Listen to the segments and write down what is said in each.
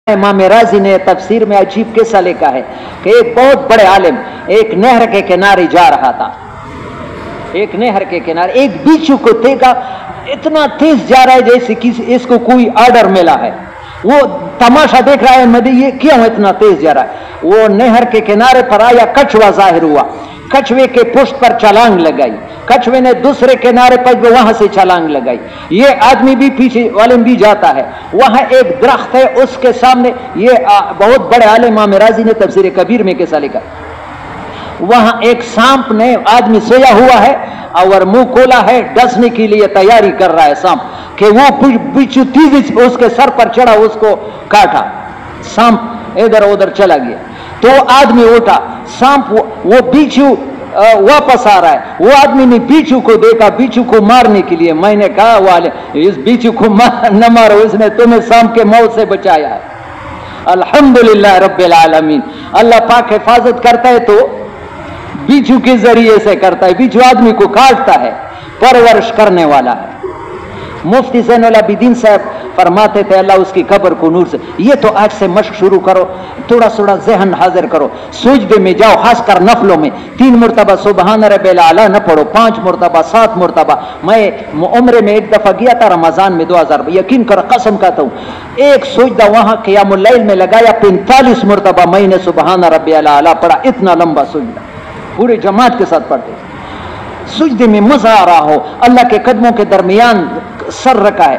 इमाम राजी ने तफसीर में अजीब किस्सा लिखा है कि एक बहुत बड़े आलिम एक नहर के किनारे जा रहा था। एक नहर के किनारे एक बिच्छू को देखा, इतना तेज जा रहा है जैसे किसी इसको कोई ऑर्डर मिला है। वो तमाशा देख रहा है, मैं ये क्यों इतना तेज जा रहा है। वो नहर के किनारे पर आया, कछुआ जाहिर हुआ, कछुए के पुष्ट पर छलांग लगाई, कछुए ने दूसरे किनारे पर वहां से छलांग लगाई। ये आदमी भी पीछे वाले भी जाता है। वहां एक दरख्त है, उसके सामने ये बहुत बड़े आलिम इमाम राजी ने तफसीर कबीर में किस्सा लिखा। वहां एक सांप ने, आदमी सोया हुआ है और मुंह खोला है, डसने के लिए तैयारी कर रहा है सांप, कि वो बिच्छू तेजी से उसके सर पर चढ़ा, उसको काटा। सांप इधर उधर चला गया तो आदमी उठा, सांप वो बिच्छू वापस आ रहा है। वो आदमी ने बिच्छू को देखा, बिच्छू को मारने के लिए। मैंने कहा वाले इस बिच्छू को न मारो, इसने तुम्हें सांप के मौत से बचाया है। अल्हम्दुलिल्लाह रब्बिल आलमीन। अल्लाह पाक हिफाजत करता है तो बिच्छू के जरिए से करता है। बिच्छू आदमी को काटता है, परवरिश करने वाला है। मुफ्ती ज़ैनुल आबिदीन साहब फरमाते थे, अल्लाह उसकी कब्र को नूर से। ये तो आज से मश्क शुरू करो, थोड़ा थोड़ा ज़हन हाजिर करो, सुजदे में जाओ, खासकर नफलों में 3 मरतबा सुबहान रब्बिल आला न पढ़ो, 5 मरतबा 7 मरतबा। मैं उम्रे में एक दफा गया था रमजान में 2000, यकीन कर कसम कहता हूँ, एक सुजदा वहां क़ियामुल लैल में लगाया, 45 मरतबा मैंने सुबहान रब्बिल आला पढ़ा। इतना लंबा सुजदा पूरे जमात के साथ पढ़ते। सुजदे में मजा आ रहा हो, अल्लाह के कदमों के दरमियान सर रखा है।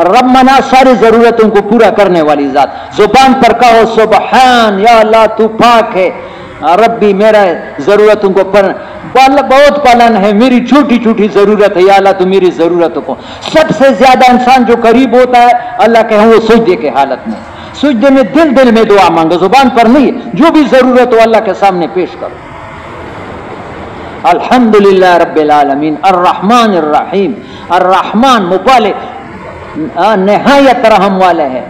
रब्बना सारी जरूरतों को पूरा करने वाली जात, जुबान पर कहो सुबहान, या अल्लाह तू पाक है, रब्बी मेरा जरूरतों को बहुत पालन है, मेरी छोटी छोटी जरूरत है, या अल्लाह तू मेरी जरूरतों को। सबसे ज्यादा इंसान जो करीब होता है अल्लाह के, वो सुजदे के हालत में, सुजदे में दिल दिल में दुआ मांगो, जुबान पर नहीं। जो भी जरूरत हो अल्लाह के सामने पेश करो। अल्हम्दुलिल्लाह रब्बिल आलमीन अर्रहमान अर्रहीम। अर्रहमान मुबालिग, निहायत रहम वाले है,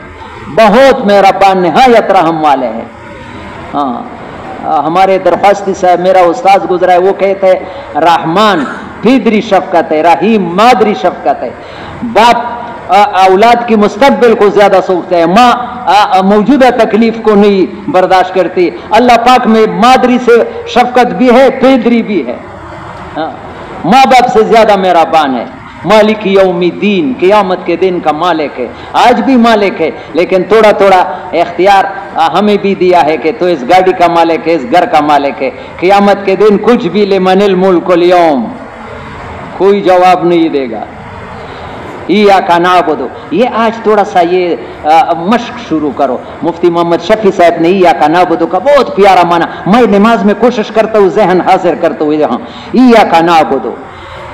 बहुत मेहरबान, निहायत रहम वाले है। हाँ, हमारे दरख्वास्ती साहब मेरा उस्ताद गुजरा है, वो कहते हैं रहमान फिदरी शफकत है, रहीम मादरी शफकत है। बाप औलाद की मुस्तकबिल को ज्यादा सोचते हैं, माँ मौजूदा तकलीफ को नहीं बर्दाश्त करती। अल्लाह पाक में मादरी से शफकत भी है, फिदरी भी है। माँ बाप से ज्यादा मेहरबान है। मालिक यौमिद्दीन, क़यामत के दिन का मालिक है, आज भी मालिक है, लेकिन थोड़ा थोड़ा इख्तियार हमें भी दिया है कि तो इस गाड़ी का मालिक है, इस घर का मालिक है। क़यामत के दिन कुछ भी लिमनिल मुल्कुल यौम, कोई जवाब नहीं देगा। इय्याका नअबुदु, ये आज थोड़ा सा ये मश्क शुरू करो। मुफ्ती मोहम्मद शफी साहब ने इय्याका नअबुदु का बहुत प्यारा माना। मैं नमाज में कोशिश करता हूँ जहन हाजिर करता हूँ, यहाँ इय्याका नअबुदु,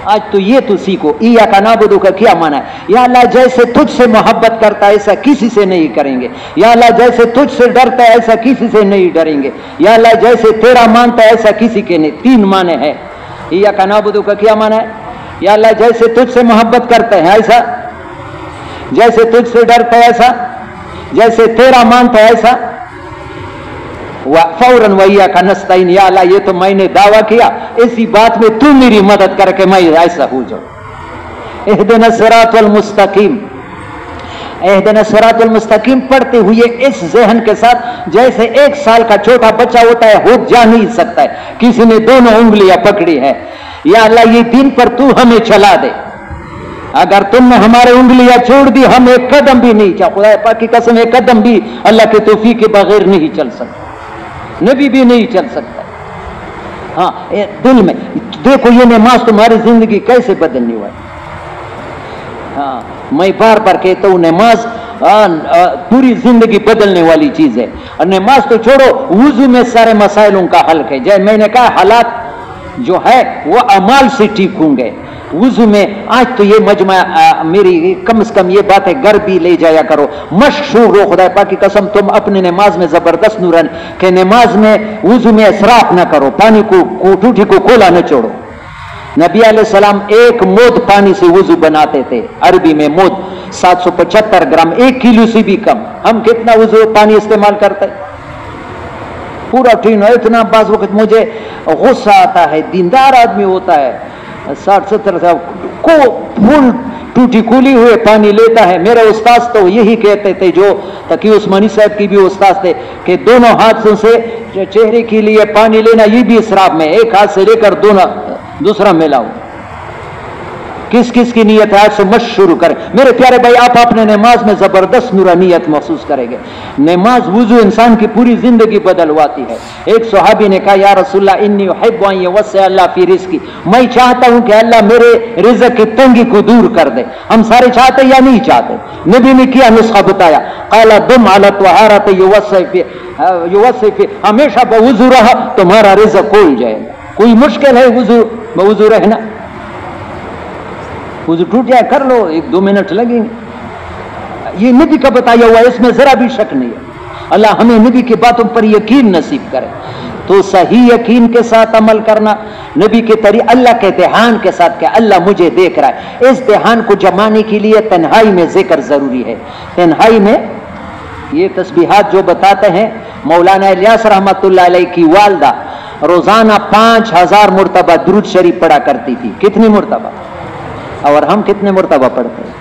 आज तो ये तो सीखो। इय्याका नअबुदु का क्या माना है? या अल्लाह जैसे तुझसे मोहब्बत करता है ऐसा किसी से नहीं करेंगे। या अल्लाह जैसे तुझसे डरता है ऐसा किसी से नहीं डरेंगे। या अल्लाह जैसे तेरा मानता है ऐसा किसी के नहीं। 3 माने हैं। इय्याका नअबुदु का क्या माना है? या अल्लाह जैसे तुझसे मोहब्बत करते हैं ऐसा, जैसे तुझसे डरता है ऐसा, जैसे तेरा मानता है ऐसा। फौरन वइय्याका नस्तईन, या अल्लाह ये तो मैंने दावा किया, इसी बात में तू मेरी मदद करके मैं ऐसा हो जाऊं। इहदिना सिरातल मुस्तकीम, इहदिना सिरातल मुस्तकीम पढ़ते हुए इस जहन के साथ जैसे 1 साल का छोटा बच्चा होता है, हो जा नहीं सकता है, किसी ने दोनों उंगलियां पकड़ी है। या अल्लाह ये दिन पर तू हमें चला दे, अगर तुमने हमारे उंगलियां छोड़ दी हम एक कदम भी नहीं चल, खुदा पाक की कसम एक कदम भी अल्लाह के तौफीक के बगैर नहीं चल सकता, नबी भी नहीं चल सकता। हाँ, दिल में देखो ये नमाज तुम्हारी जिंदगी कैसे बदलनी हुआ है। हाँ, मैं बार बार कहता हूँ नमाज पूरी जिंदगी बदलने वाली चीज है। और नमाज तो छोड़ो, वुजू में सारे मसाइलों का हल है। जैसे मैंने कहा, हालात जो है वो अमाल से ठीक होंगे। वुजू में आज तो ये मजमा मेरी कम से कम ये बात है, घर भी ले जाया करो, मशहूर हो। खुदा पाक की कसम तुम अपने नमाज में जबरदस्त नूरन के नमाज में वुजू में इसराफ ना करो, पानी को टूटी को खोला न छोड़ो। नबी अलैहिस्सलाम 1 मोद पानी से वुजू बनाते थे। अरबी में मोद 775 ग्राम, 1 किलो से भी कम। हम कितना वुजू पानी इस्तेमाल करते हैं? पूरा टीन। इतना बाज़ वक्त मुझे गुस्सा आता है, दीनदार आदमी होता है, 60-70 को फुल टूटी कूली हुए पानी लेता है। मेरे उस्ताद तो यही कहते थे, जो तकी उस्मानी साहब की भी उस्ताद थे, कि दोनों हाथों से चेहरे के लिए पानी लेना ये भी इसराफ में, एक हाथ से लेकर दोनों दूसरा मिलाओ। किस किस की नीयत है आज से मत शुरू करें मेरे प्यारे भाई। आप अपने नमाज में जबरदस्त नूरानियत महसूस करेंगे। नमाज वुजू इंसान की पूरी जिंदगी बदलवाती है। एक सहाबी ने कहा, या रसूलल्लाह इन्नी उहिब्बु अन युवस्सिअ अल्लाह फी रिज़्क़ी, मैं चाहता हूं कि अल्लाह मेरे रिज़्क़ की तंगी को दूर कर दे। हम सारे चाहते या नहीं चाहते? नबी ने क्या नुस्खा बताया, क़ाला दुम अला तहारत युवस्सि फी, हमेशा बवुजू रहा तुम्हारा रिज़्क़ खुल जाएगा। कोई मुश्किल है वुजू बवुजू रहना? वुजू टूट जाए कर लो, 1-2 मिनट लगेंगे। ये नबी का बताया हुआ, इसमें जरा भी शक नहीं है। अल्लाह हमें नबी की बातों पर यकीन नसीब करे। तो सही यकीन के साथ अमल करना, नबी के तरीके, अल्लाह के ध्यान के साथ, क्या अल्लाह मुझे देख रहा है। इस ध्यान को जमाने के लिए तन्हाई में जिक्र जरूरी है। तन्हाई में ये तस्बीहात जो बताते हैं, मौलाना इलियास रहमतुल्लाह अलैह की वालदा रोजाना 5000 मुर्तबा दुरूद शरीफ पढ़ा करती थी। कितनी मुर्तबा? और हम कितने मुर्तबा पढ़ते हैं?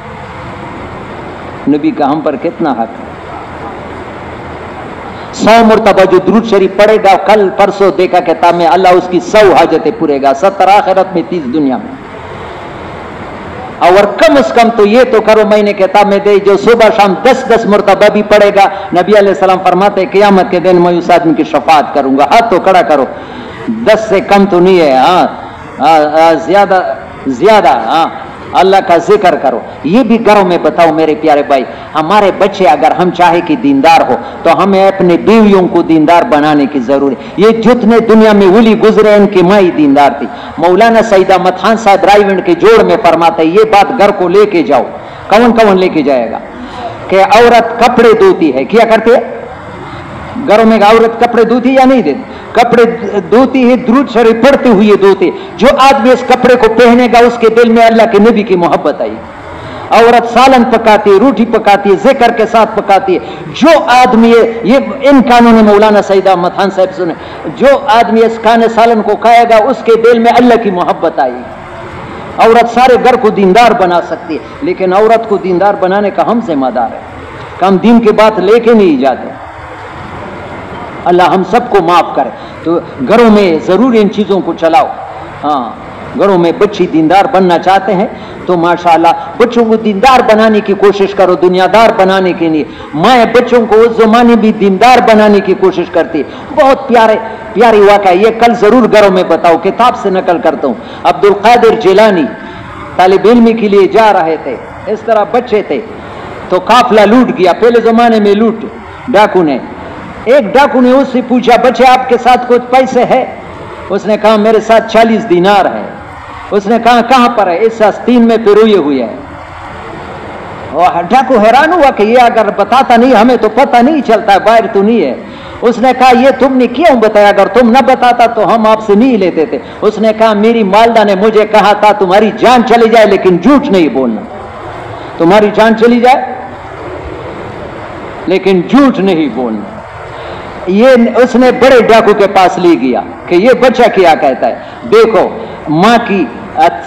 नबी का हम पर कितना हक है? 100 मुर्तबा जो दुरूद शरीफ पढ़ेगा, कल परसों देखा किताब में, अल्लाह उसकी 100 हाजतें पूरेगा, 70 आखिरत में, 30 दुनिया में। और कम से कम तो ये तो करो, मैंने किताब में दे, जो सुबह शाम 10-10 मुर्तबा भी पढ़ेगा, नबी अलैहिस्सलाम फरमाते क़यामत के दिन मैं उस आदमी की शफाअत करूंगा। हाथ तो खड़ा करो, 10 से कम तो नहीं है। ज्यादा अल्लाह का जिक्र करो। ये भी घरों में बताओ मेरे प्यारे भाई। हमारे बच्चे अगर हम चाहे कि दीनदार हो, तो हमें अपने बीवियों को दीनदार बनाने की जरूरत है। ये जितने दुनिया में वली गुजरे इनकी माई दीनदार थी। मौलाना सईद अहमद खान साहब रायविंड के जोड़ में फरमाते, ये बात घर को लेके जाओ। कौन कौन लेके जाएगा? कि औरत कपड़े धोती है, क्या करती है घरों में? औरत कपड़े धोती या नहीं देती? कपड़े धोती है, दुरूद शरीफ पढ़ते हुए धोती। जो आदमी इस कपड़े को पहनेगा उसके दिल में अल्लाह के नबी की मोहब्बत आई। औरत सालन पकाती है, रोटी पकाती है, जिक्र के साथ पकाती है। जो आदमी ये इन कानों ने मौलाना सईद अहमद खान साहब सुने, जो आदमी इस खाने सालन को खाएगा उसके दिल में अल्लाह की मोहब्बत आई। औरत सारे घर को दीनदार बना सकती है, लेकिन औरत को दीनदार बनाने का हम जिम्मेदार है। हम दीन की बात लेके नहीं जाते। अल्लाह हम सबको माफ करे। तो घरों में जरूर इन चीजों को चलाओ। हाँ, घरों में बच्चे दीनदार बनना चाहते हैं तो माशाअल्लाह बच्चों को दीनदार बनाने की कोशिश करो, दुनियादार बनाने के लिए। मैं बच्चों को उस जमाने भी दीनदार बनाने की कोशिश करती। बहुत प्यारी वाक़या, ये कल जरूर घरों में बताओ, किताब से नकल करता हूँ। अब्दुल कादिर जिलानी तालिब इल्मी के लिए जा रहे थे, इस तरह बच्चे थे, तो काफिला लूट गया। पहले जमाने में लूट डाकू ने, एक डाकू ने उससे पूछा, बच्चे आपके साथ कुछ पैसे है? उसने कहा मेरे साथ 40 दीनार है। उसने कहा कहां पर है? इस आस्तीन में पिरोए हुए है। और डाकू हैरान हुआ कि ये अगर बताता नहीं, हमें तो पता नहीं चलता, बाहर तो नहीं है। उसने कहा ये तुमने क्यों बताया? अगर तुम न बताता तो हम आपसे नहीं लेते थे। उसने कहा मेरी मालदा ने मुझे कहा था तुम्हारी जान चली जाए लेकिन झूठ नहीं बोलना। तुम्हारी जान चली जाए लेकिन झूठ नहीं बोलना। ये उसने बड़े डाकू के पास ले गया कि ये बच्चा क्या कहता है, देखो माँ की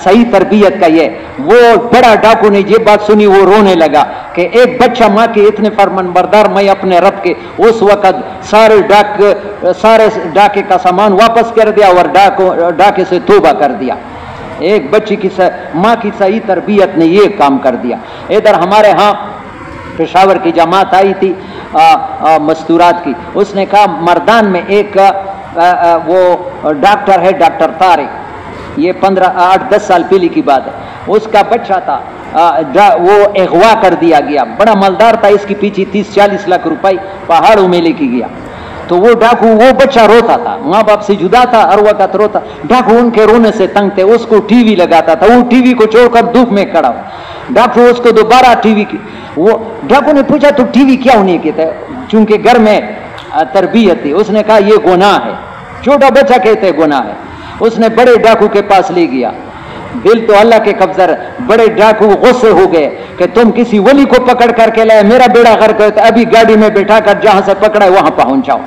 सही तरबियत का ये। वो बड़ा डाकू ने ये बात सुनी, वो रोने लगा कि एक बच्चा माँ के इतने फरमानबरदार, मैं अपने रब के। उस वक़्त सारे डाके का सामान वापस कर दिया और डाके से तौबा कर दिया। एक बच्ची की माँ की सही तरबियत ने ये काम कर दिया। इधर हमारे यहाँ पेशावर की जमात आई थी मस्तूरात की। उसने कहा मर्दान में एक वो डॉक्टर है, डॉक्टर तारिक, ये 8-10 साल पहले की बात है। उसका बच्चा था, वो अगवा कर दिया गया, बड़ा मालदार था, इसके पीछे 30-40 लाख रुपए पहाड़ों में लेके गया। तो वो डाकू, वो बच्चा रोता था, माँ बाप से जुदा था, हर वक्त रोता। डाकू उनके रोने से तंग थे, उसको टीवी लगाता था, वो टीवी को छोड़कर धूप में खड़ा। डाकू उसको दोबारा टीवी की, वो डाकू ने पूछा तो टीवी क्यों नहीं कहता? चूंकि घर में तरबियत थी। उसने कहा ये गुनाह है। छोटा बच्चा कहते गुनाह है। उसने बड़े डाकू के पास ले गया। दिल तो अल्लाह के कब्जा। बड़े डाकू गुस्से हो गए कि तुम किसी वली को पकड़ करके लाए, मेरा बेड़ा गर्क करते, अभी गाड़ी में बैठा कर जहां से पकड़ा है वहां पहुंचाओ।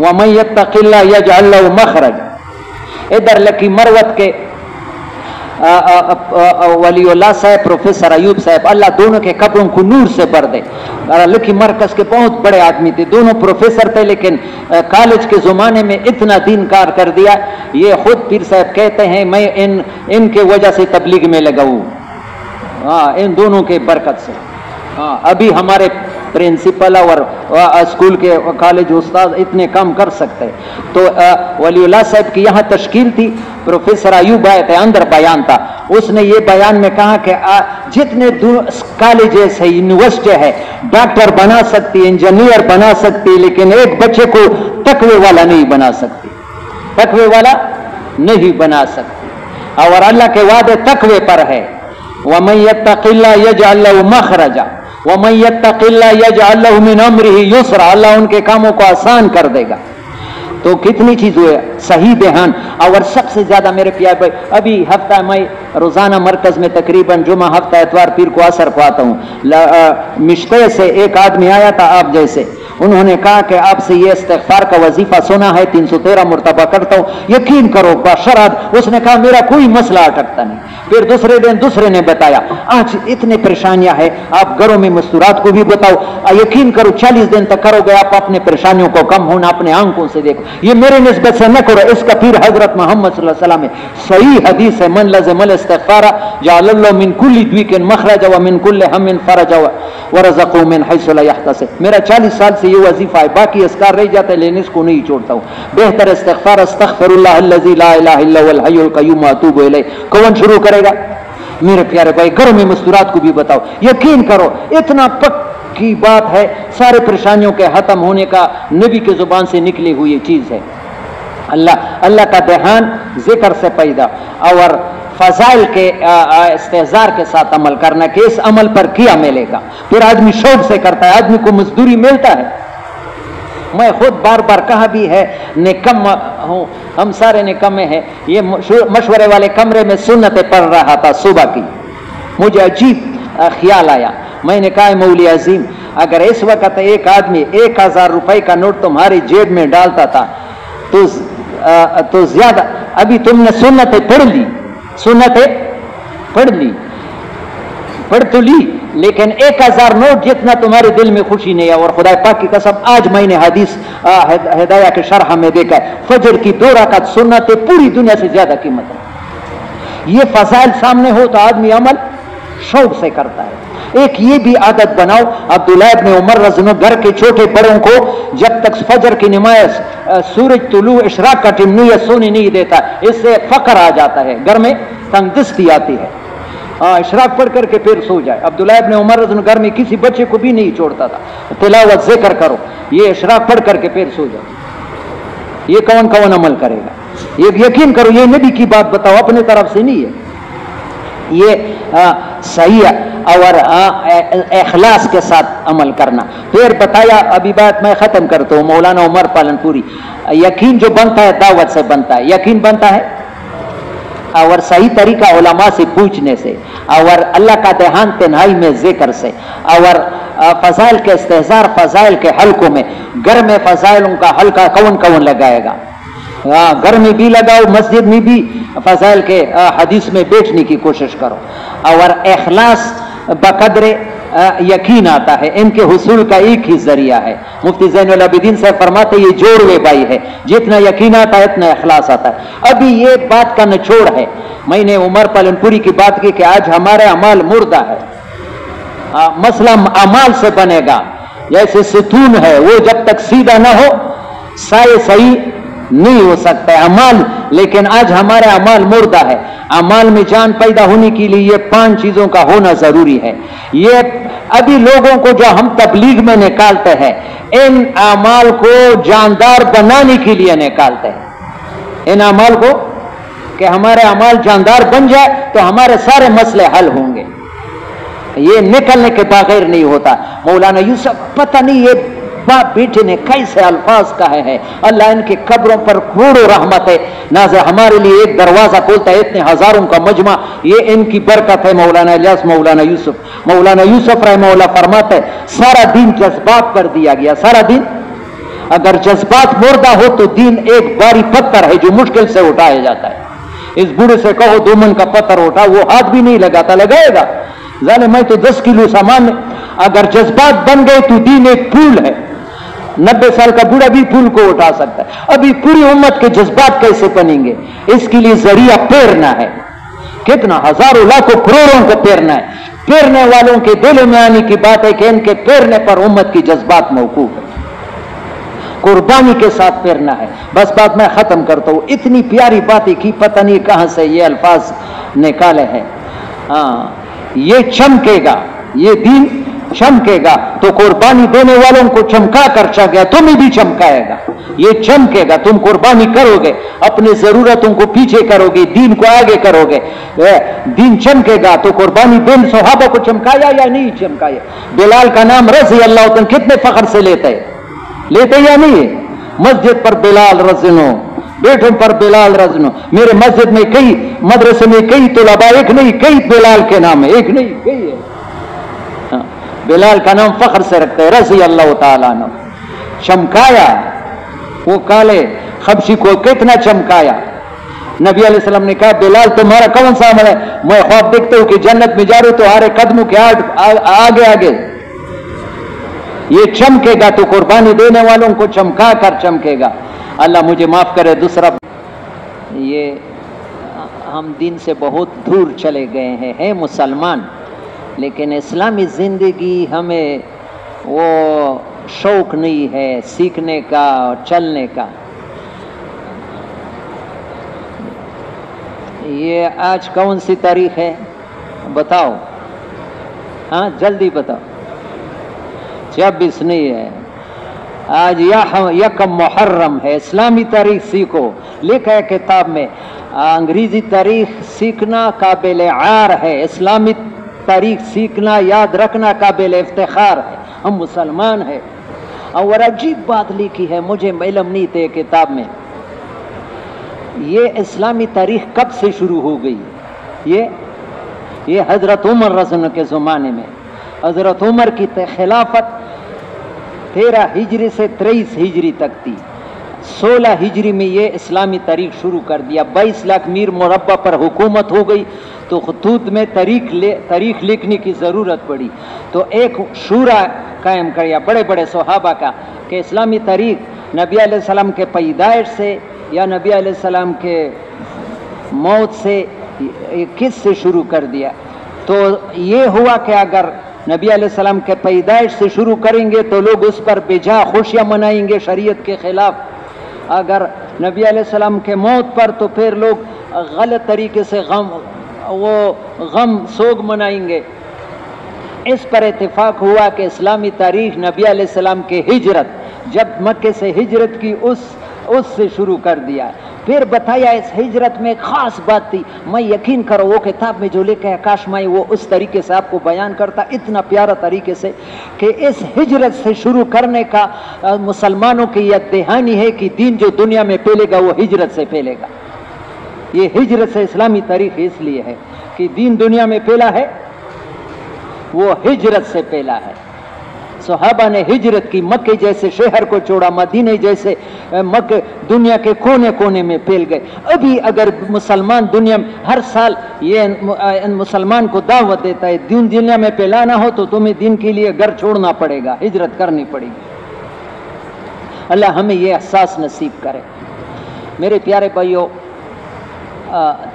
वमन यत्तक़िल्लाह यजअल लहु मखरज। इधर लकी मरवत के वलीउल्लाह साहब, प्रोफेसर अयूब साहब, अल्लाह दोनों के कब्रों को नूर से भर दे। लखी मरकज के बहुत बड़े आदमी थे, दोनों प्रोफेसर थे, लेकिन कॉलेज के ज़माने में इतना दीन कार कर दिया। ये खुद पीर साहब कहते हैं मैं इनके वजह से तबलीग में लगा हूँ, हाँ, इन दोनों के बरकत से। हाँ, अभी हमारे प्रिंसिपल और स्कूल के कॉलेज उस्ताद इतने काम कर सकते। तो वलीउल्लाह साहब की यहाँ तश्कील थी, प्रोफेसर अयूब आए थे, अंदर बयान था, उसने ये बयान में कहा कि जितने कॉलेजेस है, यूनिवर्सिटी है, डॉक्टर बना सकती, इंजीनियर बना सकती, लेकिन एक बच्चे को तकवे वाला नहीं बना सकती, तकवे वाला नहीं बना सकती। और अल्लाह के वादे तकवे पर है, वमन यत्तक़िल्लाह यजअल लहु मख़रजा वमन यत्तक़िल्लाह यजअल लहु मिन अम्रिही युस्रा, अल्लाह उनके कामों को आसान कर देगा। तो कितनी चीज हुए सही बयान। और सबसे ज्यादा मेरे प्यार भाई, अभी हफ्ता मैं रोजाना मरकज में तकरीबन जुमा, हफ्ता एतवार, पीर को असर को आता हूँ। मिश्ते से एक आदमी आया था आप जैसे, उन्होंने कहा कि आपसे ये इस्तिग़फ़ार का वजीफा सुना है, 313 मरतबा करता हूँ, यकीन करो बशरात। उसने कहा मेरा कोई मसला अटकता नहीं। फिर दूसरे दिन दूसरे ने बताया आज इतने परेशानियां हैं, आप घरों में मस्तूरात को भी बताओ, यकीन करो 40 दिन तक करोगे आप अपने परेशानियों को कम होना अपने आंखों से देखो। ये मेरे निस्बत से न करो, इसका पीर हजरत मोहम्मद सल्लल्लाहु अलैहि वसल्लम है, सही हदीस है, मन लज़िमल इस्तिग़फ़ार जअलल्लाहु मिन कुल्ली द्वीकिन मख़रजा व मिन कुल्ली हम्मिन फ़रजा व रज़क़हु मिन हैसु ला यहतसिब। मेरा 40 साल से ये वजीफा है, बाकी अस्कार रह जाता है लेकिन इसको नहीं छोड़ता हूँ। बेहतर इस्तिग़फ़ार अस्तग़फ़िरुल्लाह अल्लज़ी ला इलाहा इल्ला हुवल हय्युल क़य्यूम व अतूबु इलैह। कौन शुरू करेगा? मेरे प्यारे भाई, घरों में मस्तूरात को भी बताओ, यकीन करो इतना पक्की बात है, सारे परेशानियों के खत्म होने का नबी की जुबान से निकली हुई चीज है। अल्लाह का ध्यान जिक्र से पैदा और फजाइल के इस्तेज़ार के साथ अमल करना कि इस अमल पर किया मिलेगा। फिर आदमी शौक से करता है, आदमी को मजदूरी मिलता है। मैं खुद बार बार कहा भी है, निकम हूँ, हम सारे निकम्मे हैं। ये मशवरे वाले कमरे में सुन्नतें पढ़ रहा था सुबह की, मुझे अजीब ख्याल आया। मैंने कहा मौली अजीम, अगर इस वक्त एक आदमी 1000 रुपए का नोट तुम्हारी जेब में डालता था तो ज्यादा, अभी तुमने सुन्नतें पढ़ ली, सुन्नतें पढ़ तो ली, लेकिन 1000 नोट जितना तुम्हारे दिल में खुशी नहीं है। और खुदा पाक की कसम, आज मैंने हदीस हिदाया के शरह में देखा है, फजर की 2 रकात सुन्नतें पूरी दुनिया से ज्यादा कीमत है। ये फजाइल सामने हो तो आदमी अमल शौक से करता है। एक ये भी आदत बनाओ, अब्दुल्लाह इब्न उमर रज़ियल्लाहु अन्हु घर के छोटे बड़ों को जब तक फजर की नमाज, सूरज तुलू इशराक का टाइम नहीं, सोने नहीं देता, इससे फकर आ जाता है, घर में तंगदस्ती आती है। इशराक पढ़ करके फिर सो जाए। अब्दुल्लाह इब्न उमर रज़ियल्लाहु अन्हु घर में किसी बच्चे को भी नहीं छोड़ता था, तिलावत जिक्र करो, ये इशराक पढ़ करके फिर सो जाओ। ये कौन कौन अमल करेगा? ये यकीन करो, ये नबी की बात बताओ, अपने तरफ से नहीं है। ये सही है और इखलास के साथ अमल करना। फिर बताया, अभी बात मैं खत्म करता हूँ, मौलाना उमर पालनपुरी, यकीन जो बनता है दावत से बनता है, यकीन बनता है और सही तरीका उलमा से पूछने से, और अल्लाह का ध्यान तन्हाई में जिक्र से, और फजाइल के इस्तेज़ार, फजाइल के हल्कों में, घर में फजाइलों का हल्का कौन कौन लगाएगा? घर में भी लगाओ, मस्जिद में भी फजाइल के हदीस में बैठने की कोशिश करो। और इखलास बकदरे यकीन आता है, इनके हुसूल का एक ही जरिया है। मुफ्ती ज़ैनुल आबिदीन साहब फरमाते ये जोड़वे बाई है, जितना यकीन आता है इतना इखलास आता है। अभी ये बात का निचोड़ है, मैंने उमर पालनपुरी की बात की कि आज हमारे अमाल मुर्दा है। मसला अमाल से बनेगा, जैसे सुतून है, वो जब तक सीधा ना हो साए सही नहीं हो सकता है अमाल, लेकिन आज हमारा अमाल मुर्दा है। अमाल में जान पैदा होने के लिए ये 5 चीजों का होना जरूरी है। ये अभी लोगों को जो हम तबलीग में निकालते हैं, इन अमाल को जानदार बनाने के लिए निकालते हैं, इन अमाल को कि हमारे अमाल जानदार बन जाए तो हमारे सारे मसले हल होंगे। ये निकलने के बगैर नहीं होता। मौलाना यूसुफ, पता नहीं ये बाप बेटे ने कैसे अल्फाज कहे हैं, अल्लाह इनके कब्रों पर करोड़ों रहमत है नाज़िल, हमारे लिए एक दरवाजा खोलता है, इतने हजारों का मजमा, ये इनकी बरकत है। मौलाना इलियास, मौलाना यूसुफ रहमतुल्लाह फरमाते हैं, सारा दिन जज्बात पर दिया गया, सारा दिन। अगर जज्बात मुर्दा हो तो दीन एक भारी पत्थर है जो मुश्किल से उठाया जाता है। इस बूढ़े से कहो 2 मन का पत्थर उठा, वो हाथ भी नहीं लगाता, लगाएगा जालिम मैं तो 10 किलो सामान। अगर जज्बात बन गए तो दीन एक फूल है, 90 साल का बूढ़ा भी फूल को उठा सकता है। अभी पूरी उम्मत के जज्बात कैसे बनेंगे, इसके लिए जरिया पेरना है। कितना हजारों लाखों करोड़ों को पेरना है। पेरने वालों के दिल में आने की बात है कि इनके पेरने पर उम्मत की जज्बात मौकूफ है, कुर्बानी के साथ पेरना है। बस बात मैं खत्म करता हूं। इतनी प्यारी बातें की, पता नहीं कहां से ये अल्फाज निकाले हैं। हाँ, ये चमकेगा, ये दीन चमकेगा तो कुर्बानी देने वालों को चमका कर चल गया, तुम्हें भी चमकाएगा। ये चमकेगा, तुम कुर्बानी करोगे, अपनी जरूरतों को पीछे करोगे, दीन को आगे करोगे, दीन चमकेगा तो कुर्बानी दिन सहाबा को चमकाया या नहीं चमकाया? बिलाल का नाम रज़ी अल्लाह तआला कितने फख्र से लेते या नहीं? मस्जिद पर बिलाल रज़नो, बेटों पर बिलाल रज़नो। मेरे मस्जिद में कई, मदरसे में कई तुलबा, एक नहीं कई बिलाल के नाम है, एक नहीं कई है। हाँ, बिलाल का नाम फख्र से रखते हैं, रज़ी अल्लाह तआला अन्हु। चमकाया, वो काले खबशी को कितना चमकाया। नबी अलैहि सलाम ने कहा बिलाल तुम्हारा कौन सा अमल है? मैं ख्वाब देखता हूं कि जन्नत में जा रहे हो तो हमारे कदमों के आगे आगे ये चमकेगा तो कुर्बानी देने वालों को चमका कर चमकेगा। अल्लाह मुझे माफ करे। दूसरा, ये हम दिन से बहुत दूर चले गए हैं मुसलमान, लेकिन इस्लामी जिंदगी हमें वो शौक नहीं है सीखने का और चलने का। ये आज कौन सी तारीख है बताओ? हाँ जल्दी बताओ। 26 नहीं है, आज यकम मुहर्रम है। इस्लामी तारीख सीखो, लिखा है किताब में। अंग्रेजी तारीख सीखना काबिल आर है, इस्लामी तारीख सीखना याद रखना काबिल इफ्तिखार है। हम मुसलमान हैं। और अजीब बात लिखी है, मुझे मालूम नहीं थे किताब में, ये इस्लामी तारीख कब से शुरू हो गई? ये हजरत उमर रज़ियल्लाहु के ज़माने में, हजरत उमर की खिलाफत 13 हिजरी से 23 हिजरी तक थी। 16 हिजरी में ये इस्लामी तारीख शुरू कर दिया। 22 लाख मीर मुरब्बा पर हुकूमत हो गई तो खतूत में तारीख लिखने की ज़रूरत पड़ी, तो एक शूरा कायम किया बड़े बड़े सहाबा का कि इस्लामी तारीख नबी अलैहि सलाम के पैदाइश से या नबी अलैहि सलाम के मौत से किस से शुरू कर दिया। तो ये हुआ कि अगर नबी अलैहि सलाम के पैदाइश से शुरू करेंगे तो लोग उस पर बेजा खुशियाँ मनाएंगे शरीयत के खिलाफ। अगर नबी अलैहि सलाम के मौत पर तो फिर लोग गलत तरीके से गम सोग मनाएंगे। इस पर इत्तेफाक हुआ कि इस्लामी तारीख नबी अलैहि सलाम के हिजरत, जब मक्के से हिजरत की उससे शुरू कर दिया। फिर बताया इस हिजरत में खास बात थी। मैं यकीन करो वो किताब में जो लिखा है काश मैं वो उस तरीके से आपको बयान करता, इतना प्यारा तरीके से कि इस हिजरत से शुरू करने का मुसलमानों की यह दहानी है कि दीन जो दुनिया में फैलेगा वो हिजरत से फैलेगा। ये हिजरत से इस्लामी तारीख इसलिए है कि दीन दुनिया में फैला है, वो हिजरत से फैला है। सहाबा ने हिजरत की, मक्के जैसे शहर को छोड़ा, मदीने जैसे मक्के दुनिया के कोने कोने में फैल गए। अभी अगर मुसलमान दुनिया में हर साल ये मुसलमान को दावत देता है दीन दुनिया में फैलाना हो तो तुम्हें दीन के लिए घर छोड़ना पड़ेगा, हिजरत करनी पड़ेगी। अल्लाह हमें ये एहसास नसीब करे। मेरे प्यारे भाइयों,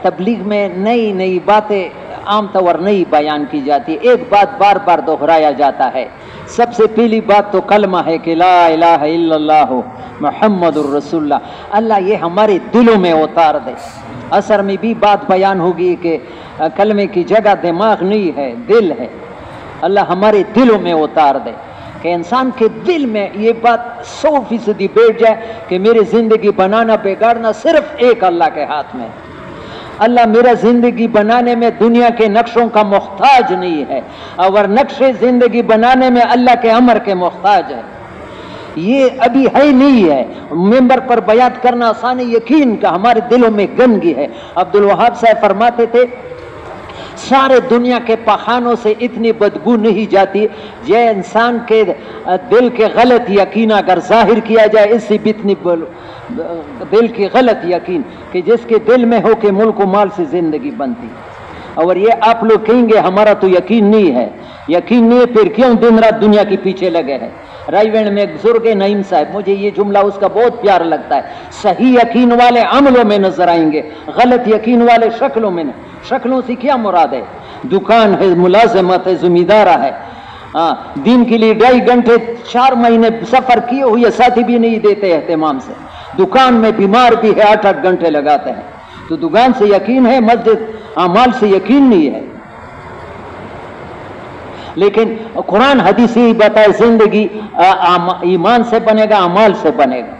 तबलीग में नई नई बातें आमतौर नहीं बयान की जाती। एक बात बार बार दोहराया जाता है। सबसे पहली बात तो कलमा है कि ला इलाहा इल्लल्लाह मुहम्मदुर रसूलुल्लाह। अल्लाह ये हमारे दिलों में उतार दे। असर में भी बात बयान होगी कि कलमे की जगह दिमाग नहीं है, दिल है। अल्लाह हमारे दिलों में उतार दे कि इंसान के दिल में ये बात 100% बैठ जाए कि मेरी जिंदगी बनाना बिगाड़ना सिर्फ एक अल्लाह के हाथ में। अल्लाह मेरा जिंदगी बनाने में दुनिया के नक्शों का मुख्ताज नहीं है, और नक्शे जिंदगी बनाने में अल्लाह के अमर के मुख्ताज है। ये अभी है नहीं है। मेंबर पर बयात करना आसान है, यकीन का हमारे दिलों में गंदगी है। अब्दुल वहाब साहब फरमाते थे सारे दुनिया के पखानों से इतनी बदबू नहीं जाती। ये इंसान के दिल के गलत यकीन अगर जाहिर किया जाए, इससे भी इतनी दिल की गलत यकीन कि जिसके दिल में हो कि मुल्क माल से जिंदगी बनती। और ये आप लोग कहेंगे हमारा तो यकीन नहीं है, यकीन नहीं है फिर क्यों दिन रात दुनिया के पीछे लगे हैं। रायवेण में एक बुजुर्ग नईम साहब, मुझे ये जुमला उसका बहुत प्यार लगता है, सही यकीन वाले अमलों में नजर आएंगे, गलत यकीन वाले शक्लों में नहीं। शक्लों से क्या मुराद है? दुकान है, मुलाजमत है, जिम्मेदारा है, दिन के लिए 2.5 घंटे 4 महीने सफर किए हुए साथी भी नहीं देते एहतमाम से, दुकान में बीमार भी है 8-8 घंटे लगाते हैं। तो दुकान से यकीन है, मस्जिद अमाल से यकीन नहीं है। लेकिन कुरान हदीस ही बताए जिंदगी ईमान से बनेगा, अमाल से बनेगा।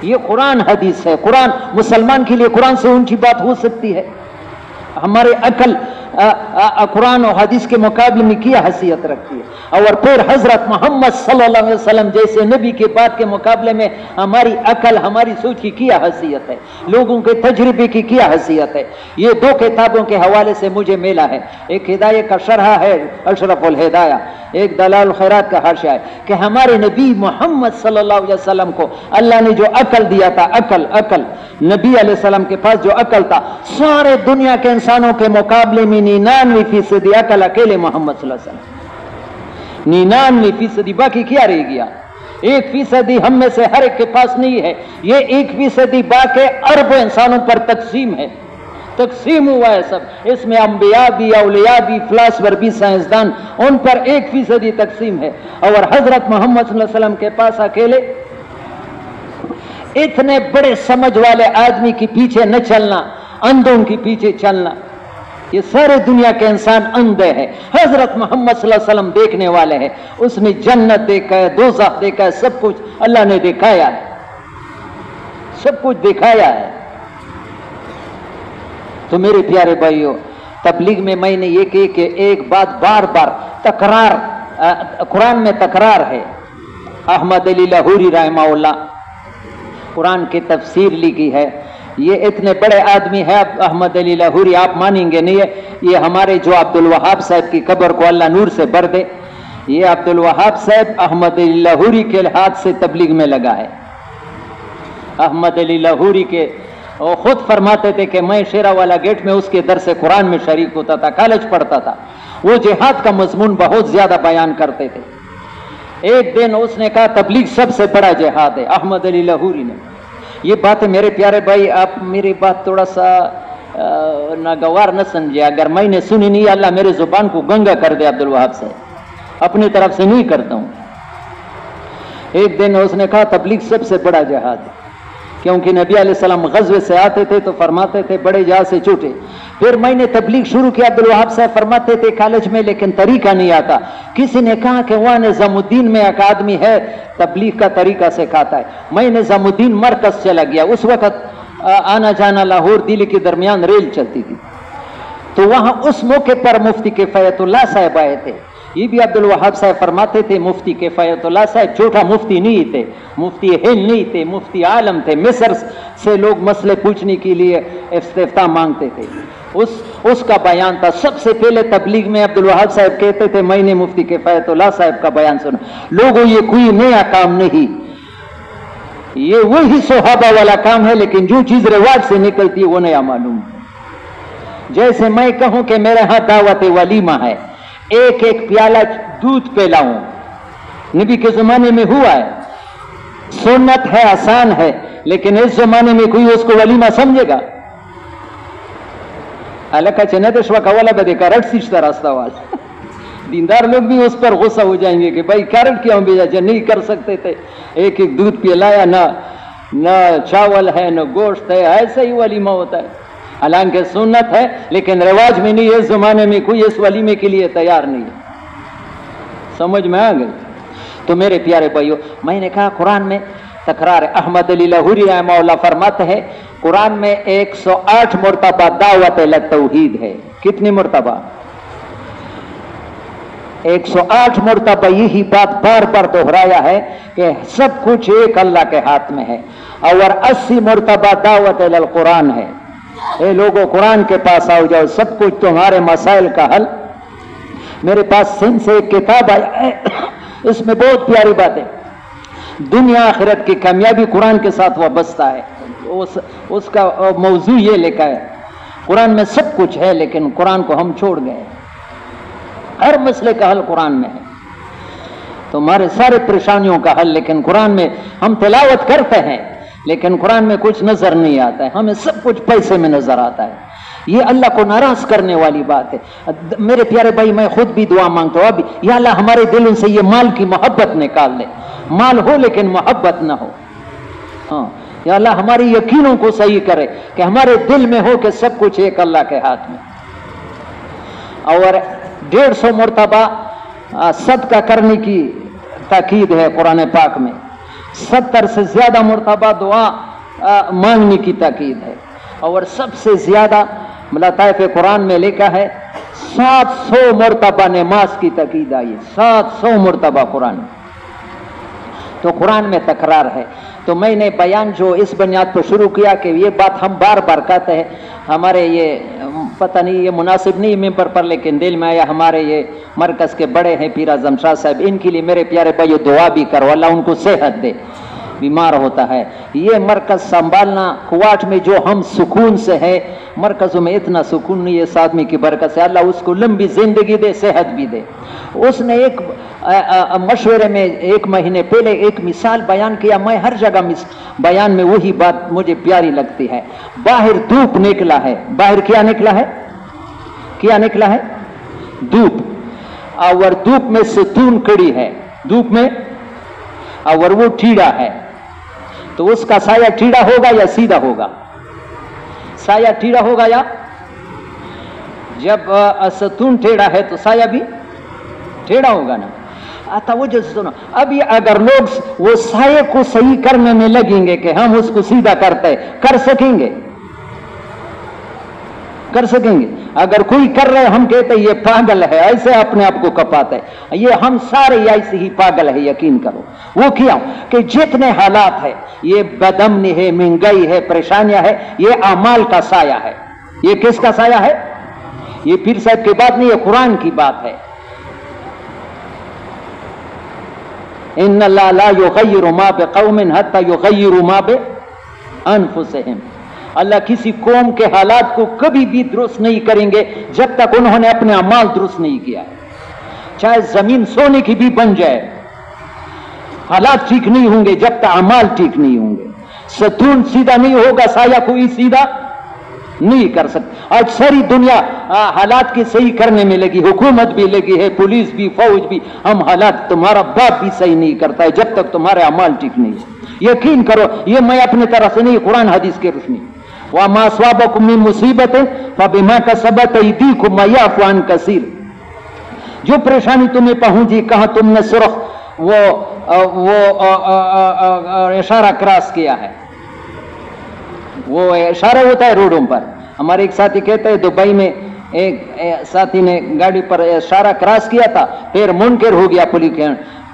ये कुरान हदीस है। कुरान मुसलमान के लिए कुरान से ऊंची बात हो सकती है? हमारे अकल कुरान और हदीस के मुकाबले में क्या हैसियत रखती है? और फिर हजरत मोहम्मद सल्लल्लाहु अलैहि वसल्लम जैसे नबी के बात के मुकाबले में हमारी अकल, हमारी सोच की क्या हैसियत है? लोगों के तजर्बे की क्या हैसियत है? ये 2 किताबों के हवाले से मुझे मिला है। एक हिदायत का शरह है अशरफुल हिदाया, एक दलाल खैरात का हाशिया है कि हमारे नबी मोहम्मद सल्लल्लाहु अलैहि वसल्लम को अल्लाह ने जो अकल दिया था, अकल नबी अलैहि सलाम के पास जो अकल था, सारे दुनिया के इंसानों के मुकाबले में 99% अकल अकेले मोहम्मद सल्लल्लाहु अलैहि वसल्लम। 99% बाकी क्या रह गया? 1% हम में से हर एक के पास नहीं है। ये 1% बाकी अरबों इंसानों पर तकसीम है, तकसीम हुआ है सब। इसमें अंबिया भी, औलिया भी, फिलासफर भी, साइंसदान, उन पर 1% तकसीम है। और हजरत मोहम्मद सल्लल्लाहु अलैहि वसल्लम के पास अकेले इतने बड़े समझ वाले आदमी के पीछे न चलना, अंधों के पीछे चलना। ये सारे दुनिया के इंसान अंधे हैं, हजरत मोहम्मद सल्लल्लाहु अलैहि वसल्लम देखने वाले हैं। उसमें जन्नत देखा है, दोज़ख देखा है, सब कुछ अल्लाह ने दिखाया है, सब कुछ दिखाया है। तो मेरे प्यारे भाइयों, तबलीग में मैंने ये कही कि एक बात बार बार तकरार, कुरान में तकरार है। अहमद अली लाहौरी रहमहुल्लाह कुरान की तफसीर लिखी है। ये इतने बड़े आदमी है अहमद अली लाहौरी, आप मानेंगे नहीं है। ये हमारे जो अब्दुल वहाब साहब की कब्र को अल्लाह नूर से भर दे, ये अब्दुल वहाब साहब अहमद अली लाहौरी के हाथ से तबलीग में लगा है। अहमद अली लाहौरी के वो खुद फरमाते थे कि मैं शेरावाला गेट में उसके दर से कुरान में शरीक होता था, कॉलेज पढ़ता था। वो जिहाद का मजमून बहुत ज्यादा बयान करते थे। एक दिन उसने कहा तबलीग सबसे बड़ा जिहाद है, अहमद अली लाहौरी ने। ये बात है मेरे प्यारे भाई, आप मेरी बात थोड़ा सा नागवार न समझे। अगर मैंने सुनी नहीं, अल्लाह मेरे जुबान को गंगा कर दे अब्दुल वहाब से, अपनी तरफ से नहीं करता हूं। एक दिन उसने कहा तबलीग सबसे बड़ा जिहाद है, क्योंकि नबी अलैहिस्सलाम गज़वे से आते थे तो फरमाते थे बड़े जहाज से छूटे। फिर मैंने तबलीग शुरू किया, अब्दुल वहाब साहब फरमाते थे कॉलेज में, लेकिन तरीका नहीं आता। किसी ने कहा कि वहाँ निज़ामुद्दीन में एक आदमी है तबलीग का तरीका सिखाता है। मैं निज़ामुद्दीन मरकज चला गया। उस वक्त आना जाना लाहौर दिल्ली के दरमियान रेल चलती थी। तो वहाँ उस मौके पर मुफ्ती किफ़ायतुल्लाह साहब आए थे। ये भी अब्दुल वहाब साहब फरमाते थे मुफ्ती किफ़ायतुल्लाह साहब छोटा मुफ्ती नहीं थे, मुफ्ती हिंद नहीं थे, मुफ्ती आलम थे। मिस्र से लोग मसले पूछने के लिए इफ्तिताह मांगते थे। उसका बयान था। सबसे पहले तबलीग में अब्दुल वहाब साहब कहते थे मैंने मुफ्ती किफ़ायतुल्लाह साहब का बयान सुना। लोगों ये कोई नया काम नहीं, ये वही सहाबा वाला काम है, लेकिन जो चीज रिवाज से निकलती है वो नया मालूम। जैसे मैं कहूं कि मेरे यहां दावत वलीमा है, एक एक प्याला दूध पिलाऊं, नबी के जमाने में हुआ है, सुन्नत है, आसान है, लेकिन इस जमाने में कोई उसको वलीमा समझेगा? अलका चनदशवा का वाला बदे करट सीखता रास्ता वाला दीनदार लोग भी उस पर गुस्सा हो जाएंगे कि भाई कैरेट क्यों भेजा, जो नहीं कर सकते थे, एक एक दूध पिलाया, ना चावल है न गोश्त है, ऐसा ही वलीमा होता है। हालांकि सुन्नत है लेकिन रिवाज में नहीं, इस जमाने में कोई इस वलीमे के लिए तैयार नहीं है। समझ में आ गई? तो मेरे प्यारे भाइयों, मैंने कहा कुरान में तकरार है। अहमद अली लाहौरी रहमहुल्लाह फरमाते हैं कुरान में 108 मरतबा दावत अल तौहीद है। कितनी मरतबा? 108 मरतबा यही बात बार बार दोहराया है कि सब कुछ एक अल्लाह के हाथ में है। और 80 मरतबा दावत अल कुरान है। اے لوگوں قرآن کے پاس آؤ جاؤ، سب کچھ تمہارے مسائل کا حل میرے پاس سندھ سے ایک کتاب آیا ہے، اس میں بہت پیاری بات ہے، دنیا آخرت کی کامیابی قرآن کے ساتھ وابستہ ہے۔ اس کا موضوع یہ لکھا ہے، قرآن میں سب کچھ ہے لیکن قرآن کو ہم چھوڑ گئے، ہر مسئلے کا حل قرآن میں ہے، تمہارے سارے پریشانیوں کا حل، لیکن قرآن میں ہم تلاوت کرتے ہیں لیکن قرآن میں کچھ نظر نہیں آتا ہے، ہمیں سب کچھ پیسے میں نظر آتا ہے، یہ اللہ کو ناراض کرنے والی بات ہے۔ میرے پیارے بھائی میں خود بھی دعا مانگتا ہوں، اب یا اللہ ہمارے دلوں سے یہ مال کی محبت نکال دے، مال ہو لیکن محبت نہ ہو، ہاں یا اللہ ہماری یقینوں کو صحیح کرے کہ ہمارے دل میں ہو کہ سب کچھ ایک اللہ کے ہاتھ میں۔ اور 150 مرتبہ صدقہ کرنے کی تاکید ہے قرآن پاک میں، 70 سے زیادہ مرتبہ دعا مانگنے کی تاکید ہے، اور سب سے زیادہ لطائف قرآن میں لکھا ہے 700 مرتبہ نماز کی تاکید آئی، 700 مرتبہ قرآن، تو قرآن میں تکرار ہے۔ تو میں نے بیان جو اس بنیاد پر شروع کیا کہ یہ بات ہم بار بار کہتے ہیں، ہمارے یہ پتہ نہیں یہ مناسب نہیں ممبر پر، لیکن دل میں آیا ہمارے یہ مرکز کے بڑے ہیں پیر اعظم شاہ صاحب، ان کے لیے میرے پیارے بھائیو دعا بھی کرو، اللہ ان کو صحت دے، بیمار ہوتا ہے یہ مرکز سنبھالنا، کوٹ میں جو ہم سکون سے ہے، مرکزوں میں اتنا سکون نہیں ہے، اس آدمی کی برکت سے اللہ اس کو لمبی زندگی دے، صحت بھی دے۔ اس نے ایک مشورے میں 1 مہینے پہلے ایک مثال بیان کیا، میں ہر جگہ بیان میں وہی بات مجھے پیاری لگتی ہے، باہر دھوپ نکلا ہے، باہر کیا نکلا ہے، کیا نکلا ہے، دھوپ، اور دھوپ میں ستون کڑی ہے، دھوپ میں، اور وہ ٹیڑا ہے، تو اس کا سایہ ٹیڑا ہوگا یا سیدھا ہوگا؟ سایہ ٹیڑا ہوگا، یا جب ستون ٹیڑا ہے تو سایہ بھی ٹیڑا ہوگا نا۔ توجہ سے سنو، اب یہ اگر لوگ وہ سایہ کو صحیح کرنے میں لگیں گے کہ ہم اس کو سیدھا کرتے، کر سکیں گے؟ کر سکیں گے؟ اگر کوئی کر رہے ہم کہتے یہ پاگل ہے، ایسے اپنے آپ کو کپاتا ہے، یہ ہم سارے ایسے ہی پاگل ہے، یقین کرو۔ وہ کیا کہ جتنے حالات ہے، یہ بدامنی ہے، مہنگائی ہے، پریشانیاں ہے، یہ اعمال کا سایہ ہے۔ یہ کس کا سایہ ہے؟ یہ پیر صاحب کی بات نہیں، یہ قرآن کی بات ہے۔ ان اللہ لا یغیر ما بقوم حتی یغیروا ما بانفسہم، اللہ کسی قوم کے حالات کو کبھی بھی درست نہیں کریں گے جب تک انہوں نے اپنے اعمال درست نہیں کیا، چاہے زمین سونے کی بھی بن جائے، حالات ٹھیک نہیں ہوں گے جب تک اعمال ٹھیک نہیں ہوں گے۔ ستون سیدھا نہیں ہوگا، سایہ کوئی سیدھا نہیں کر سکتا۔ آج ساری دنیا حالات کی صحیح کرنے میں لگی، حکومت بھی لگی ہے، پولیس بھی، فوج بھی، ہم حالات، تمہارا باپ بھی صحیح نہیں کرتا ہے جب تک تمہارے اعمال ٹھیک نہیں ہے۔ یقین کرو، یہ میں اپنے طرف سے نہیں، قرآن حدیث کے روشنی۔ وَمَا أَصَابَكُم مِّن مُّصِيبَةٍ فَبِمَا كَسَبَتْ أَيْدِيكُمْ وَيَعْفُو عَن كَثِيرٍ، جو پریشانی تمہیں پہنچی، کہاں تم نے صرف وہ اشارہ کراس کیا ہے، وہ اشارہ ہوتا ہے روڈوں پر۔ ہمارے ایک ساتھی کہتے ہیں دبئی میں ایک ساتھی نے گاڑی پر اشارہ کراس کیا تھا، پھر منکر ہو گیا پولیس کے،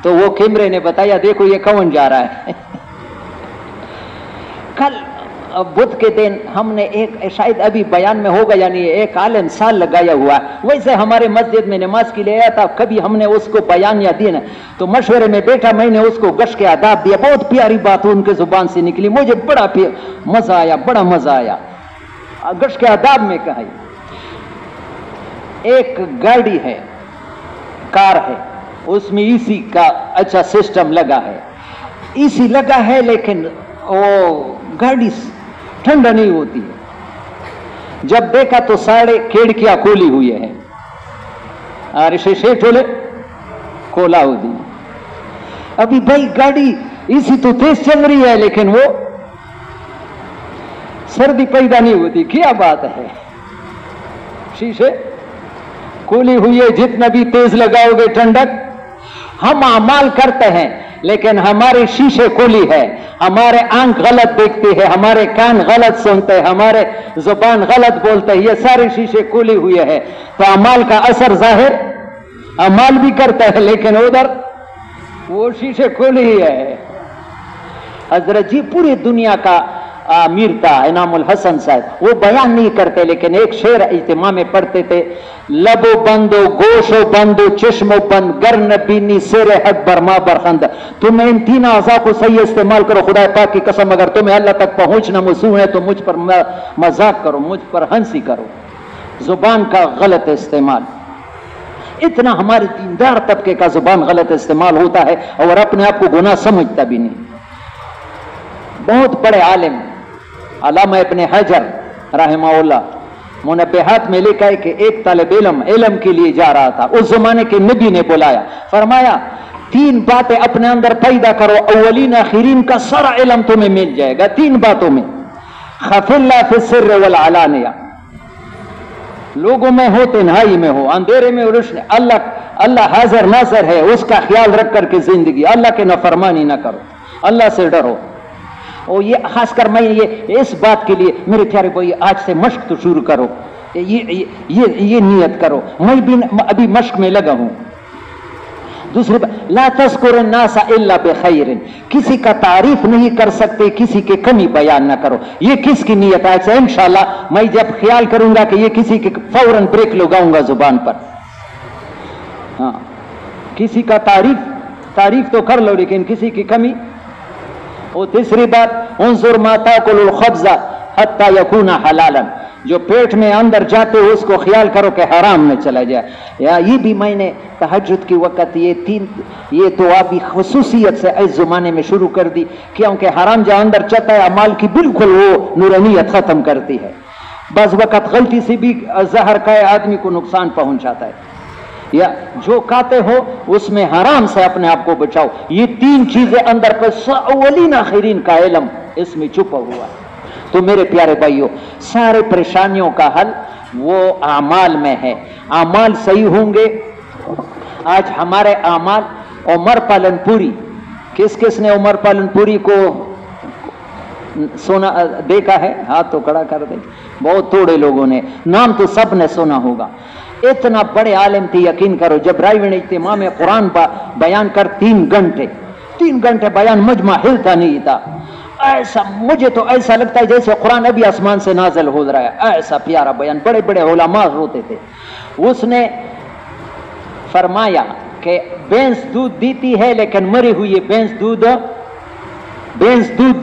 تو وہ کیمرے نے بتایا دیکھو یہ کون جا رہا ہے۔ کل بدھ کے دن ہم نے ایک شاید ابھی بیان میں ہوگا، یعنی ایک عالم سال لگایا ہوا ہے، ویسے ہمارے مسجد میں نماز کے لیے آیا تھا، کبھی ہم نے اس کو بیان یا دیا تو مشورے میں بیٹھا، میں نے اس کو گش کے آداب دیا، بہت پیاری بات ان کے زبان سے نکلی، مجھے بڑا مزہ آیا، بڑا مزہ آیا۔ گش کے آداب میں کہا ایک گاڑی ہے، کار ہے، اس میں اسی کا اچھا سسٹم لگا ہے، اسی لگا ہے، لیکن وہ گاڑی ٹھنڈا نہیں ہوتی ہے۔ جب دیکھا تو ساڑھے کھڑکیاں کھولی ہوئی ہیں اور شیشے ٹھولے کھولا ہوتی ہے۔ ابھی بھائی گاڑی اسی تو تیز چل رہی ہے لیکن وہ سردی پیدا نہیں ہوتی، کیا بات ہے؟ شیشے کھولی ہوئی ہے، جتنا بھی تیز لگاؤ گے ٹھنڈک۔ ہم اعمال کرتے ہیں لیکن ہمارے شیشے کھولی ہے، ہمارے آنکھ غلط دیکھتے ہیں، ہمارے کان غلط سنتے ہیں، ہمارے زبان غلط بولتے ہیں، یہ سارے شیشے کھولی ہوئے ہیں، تو اعمال کا اثر ظاہر اعمال بھی کرتا ہے لیکن ادھر وہ شیشے کھولی ہی ہے۔ حضرت جی پوری دنیا کا امیر تھا انعام الحسن صاحب, وہ بیان نہیں کرتے لیکن ایک شعر اجتماع میں پڑھتے تھے, لبو بندو گوشو بندو چشمو بند گر نبینی سیر حق برما برخند. تم ان تین اعضاء کو صحیح استعمال کرو, خدا پاک کی قسم اگر تمہیں اللہ تک پہنچنا موسوم ہے تو مجھ پر مذاق کرو, مجھ پر ہنسی کرو. زبان کا غلط استعمال, اتنا ہمارے دیندار طبقے کا زبان غلط استعمال ہوتا ہے اور اپنے آپ کو گناہ سمجھتا بھی نہیں. بہت بڑے عالم علامہ ابن حجر رحمہ اللہ منبہات میں لکھا ہے کہ ایک طالب علم کے لیے جا رہا تھا, اس زمانے کے نبی نے بلایا, فرمایا 3 باتیں اپنے اندر پیدا کرو, اولین آخرین کا سارا علم تمہیں مل جائے گا 3 باتوں میں. خف اللہ فی السر والعلانیہ, لوگوں میں ہو تنہائی میں ہو اندھیرے میں روشنی, اللہ حاضر ناظر ہے, اس کا خیال رکھ کر کے زندگی, اللہ کے نافرمانی نہ کرو, اللہ سے ڈرو. اور یہ خاص کر میں یہ اس بات کے لیے میرے پیارے بھائی آج سے مشق تو شروع کرو, یہ نیت کرو, میں بھی ابھی مشق میں لگا ہوں. دوسری بات, لا تذکر الناس الا بخیر, کسی کا تعریف نہیں کر سکتے, کسی کی کمی بیان نہ کرو. یہ کس کی نیت ہے؟ سے انشاءاللہ میں جب خیال کروں گا کہ یہ کسی کے فوراً بریک لگاؤں گا زبان پر. ہاں, کسی کا تعریف تو کر لو لیکن کسی کی کمی. اور تیسری بات, انظر ما تاکل الخبز حتی یکون حلالا, جو پیٹ میں اندر جاتے ہو اس کو خیال کرو کہ حرام میں چلا جائے. یا یہ بھی میں نے تہجد کی وقت یہ دعا بھی خصوصیت سے اس زمانے میں شروع کر دی, کیونکہ حرام جہاں اندر چلتا ہے اعمال کی بالکل وہ نورانیت ختم کرتی ہے. بعض وقت غلطی سے بھی زہر کھائے آدمی کو نقصان پہنچاتا ہے, یا جو کھاتے ہو اس میں حرام سے اپنے آپ کو بچاؤ. یہ 3 چیزیں اندر پر اولین آخرین کا علم اس میں چھپا ہوا ہے. تو میرے پیارے بھائیوں, سارے پریشانیوں کا حل وہ اعمال میں ہے. اعمال صحیح ہوں گے. آج ہمارے اعمال, عمر پالن پوری, کس نے عمر پالن پوری کو سنا دیکھا ہے؟ ہاتھ تو کھڑا کر دے. بہت تھوڑے لوگوں نے, نام تو سب نے سنا ہوگا. اتنا بڑے عالم تھے, یقین کرو جب رائیوڑ اجتماع میں قرآن بیان کر 3 گھنٹے بیان مجمع ہلتا نہیں تھا. ایسا مجھے تو ایسا لگتا ہے جیسے قرآن ابھی آسمان سے نازل ہو رہا ہے, ایسا پیارا بیان. بڑے بڑے علماء روتے تھے. اس نے فرمایا کہ بھینس دودھ دیتی ہے لیکن مری ہوئی بھینس دودھ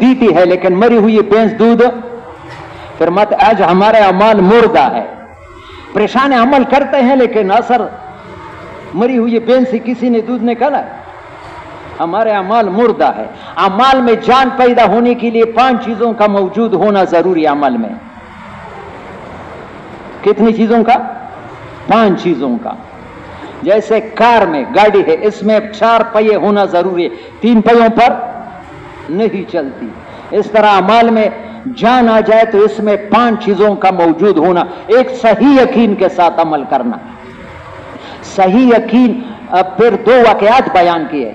دیتی ہے لیکن مری ہوئی بھینس دودھ. پھر مت آج ہمارے اعمال مردہ ہے, پریشان عمل کرتے ہیں لیکن اثر مری ہوئی بھینس سے کسی نے دودھ نکالا ہے. ہمارے اعمال مردہ ہے. اعمال میں جان پیدا ہونے کے لیے 5 چیزوں کا موجود ہونا ضروری. عمل میں کتنی چیزوں کا؟ 5 چیزوں کا. جیسے کار میں گاڑی ہے, اس میں 4 پہیے ہونا ضروری ہے, 3 پہیوں پر نہیں چلتی. اس طرح اعمال میں جان آ جائے تو اس میں 5 چیزوں کا موجود ہونا. ایک صحیح یقین کے ساتھ عمل کرنا. صحیح یقین. اب پھر 2 واقعات بیان کیے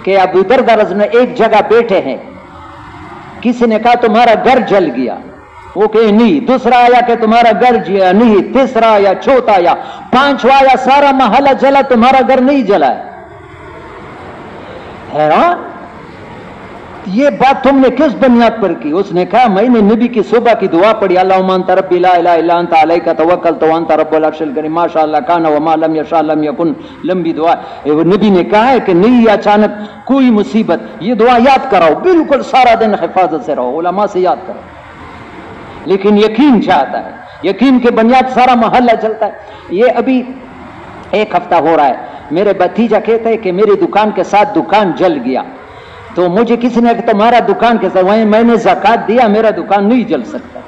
کہ ابو دردہ رضی اللہ عنہ ایک جگہ بیٹھے ہیں, کسی نے کہا تمہارا گھر جل گیا, وہ کہ نہیں. دوسرا آیا کہ تمہارا گھر جلا نہیں. تیسرا آیا, چوتھا آیا, 5واں آیا سارا محلہ جلا, تمہارا گھر نہیں جلا ہے. حیران, یہ بات تم نے کس بنیاد پر کی؟ اس نے کہا میں نے نبی کی صبح کی دعا پڑھی, اللہم انت ربی لا الہ الا انت علیک توکلت وانت رب العرش الکریم ما شاء اللہ کان وما لم یشاء لم یکن. لمبی دعا. نبی نے کہا ہے کہ نہیں اچانک کوئی مصیبت, یہ دعا یاد کراؤ, بالکل سارا دن حفاظت سے رہو, علماء سے یاد کرو. لیکن یقین چاہتا ہے, یقین کے بنیاد سارا محلہ چلتا ہے. یہ ابھی 1 ہفتہ ہو رہا ہے, میرے بھتیجا کہتا ہے کہ میری دکان کے ساتھ دکان جل گیا. تو مجھے کسی نے کہ تمہارا دکان کے ساتھ, میں نے زکات دیا, میرا دکان نہیں جل سکتا.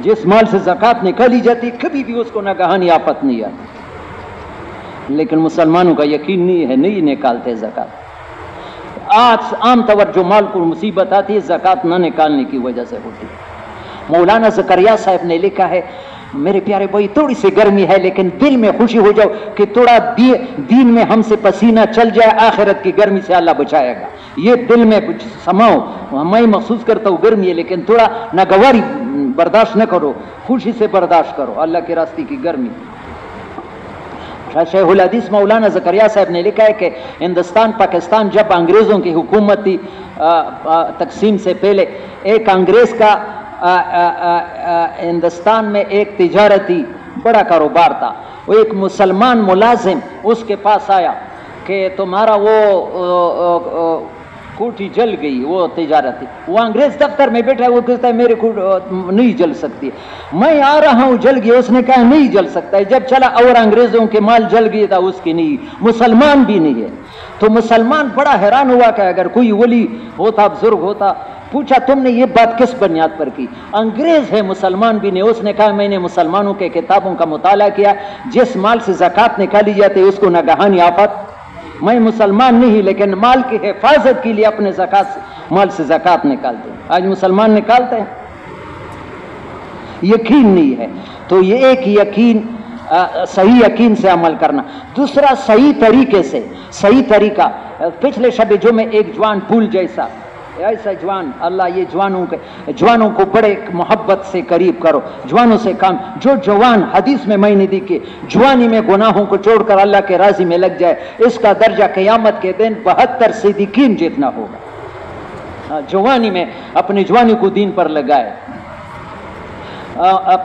جس مال سے زکات نکالی جاتی کبھی بھی اس کو ناگہانی آفت نہیں آتی, لیکن مسلمانوں کا یقین نہیں ہے, نہیں نکالتے زکات. آج عام طور جو مال کو مصیبت آتی ہے زکات نہ نکالنے کی وجہ سے ہوتی ہے. مولانا زکریا صاحب نے لکھا ہے, میرے پیارے بھائی تھوڑی سی گرمی ہے لیکن دل میں خوشی ہو جاؤ کہ تھوڑا دین میں ہم سے پسینہ چل جائے, آخرت کی گرمی سے اللہ بچائے گا. یہ دل میں سماؤ. میں محسوس کرتا ہوں گرمی ہے لیکن تھوڑا ناگواری برداشت نہ کرو, خوشی سے برداشت کرو اللہ کے راستے کی گرمی. شیخ الحدیث مولانا زکریا صاحب نے لکھا ہے کہ ہندوستان پاکستان جب انگریزوں کی حکومت تھی, تقسیم سے پہلے ایک انگریز کا ہندوستان میں ایک تجارتی بڑا کاروبار تھا، وہ ایک مسلمان ملازم اس کے پاس آیا کہ تمہارا وہ کوٹھی جل گئی، وہ تجارتی، وہ انگریز دفتر میں بیٹھا ہے، وہ کہتا ہے میرے نہیں جل سکتی، میں آ رہا ہوں جل گیا، اس نے کہا نہیں جل سکتا ہے، جب چلا اور انگریزوں کے مال جل گیا تھا، اس کی نہیں، مسلمان بھی نہیں ہے۔ تو مسلمان بڑا حیران ہوا کہ اگر کوئی ولی ہوتا، بزرگ ہوتا، پوچھا تم نے یہ بات کس بنیاد پر کی؟ انگریز ہے، مسلمان بھی نہیں۔ اس نے کہا میں نے مسلمانوں کے کتابوں کا مطالعہ کیا، جس مال سے زکوٰۃ نکالی جاتی ہے اس کو ناگہانی آفت، میں مسلمان نہیں لیکن مال کی حفاظت کے لیے اپنے مال سے زکوٰۃ نکالتے ہیں۔ آج مسلمان نکالتے ہیں، یقین نہیں ہے۔ تو یہ ایک یقین، صحیح یقین سے عمل کرنا، دوسرا صحیح طریقے سے، صحیح طریقہ۔ پچھلے شب جمعے ایک جوان پھول جیسا، ایسا جوان، اللہ یہ جوانوں کو بڑے محبت سے قریب کرو، جوانوں سے کام، جو جوان حدیث میں نے دیکھی جوانی میں گناہوں کو چھوڑ کر اللہ کے راضی میں لگ جائے، اس کا درجہ قیامت کے دن 72 صدیقین جتنا ہوگا۔ جوانی میں اپنی جوانی کو دین پر لگائے۔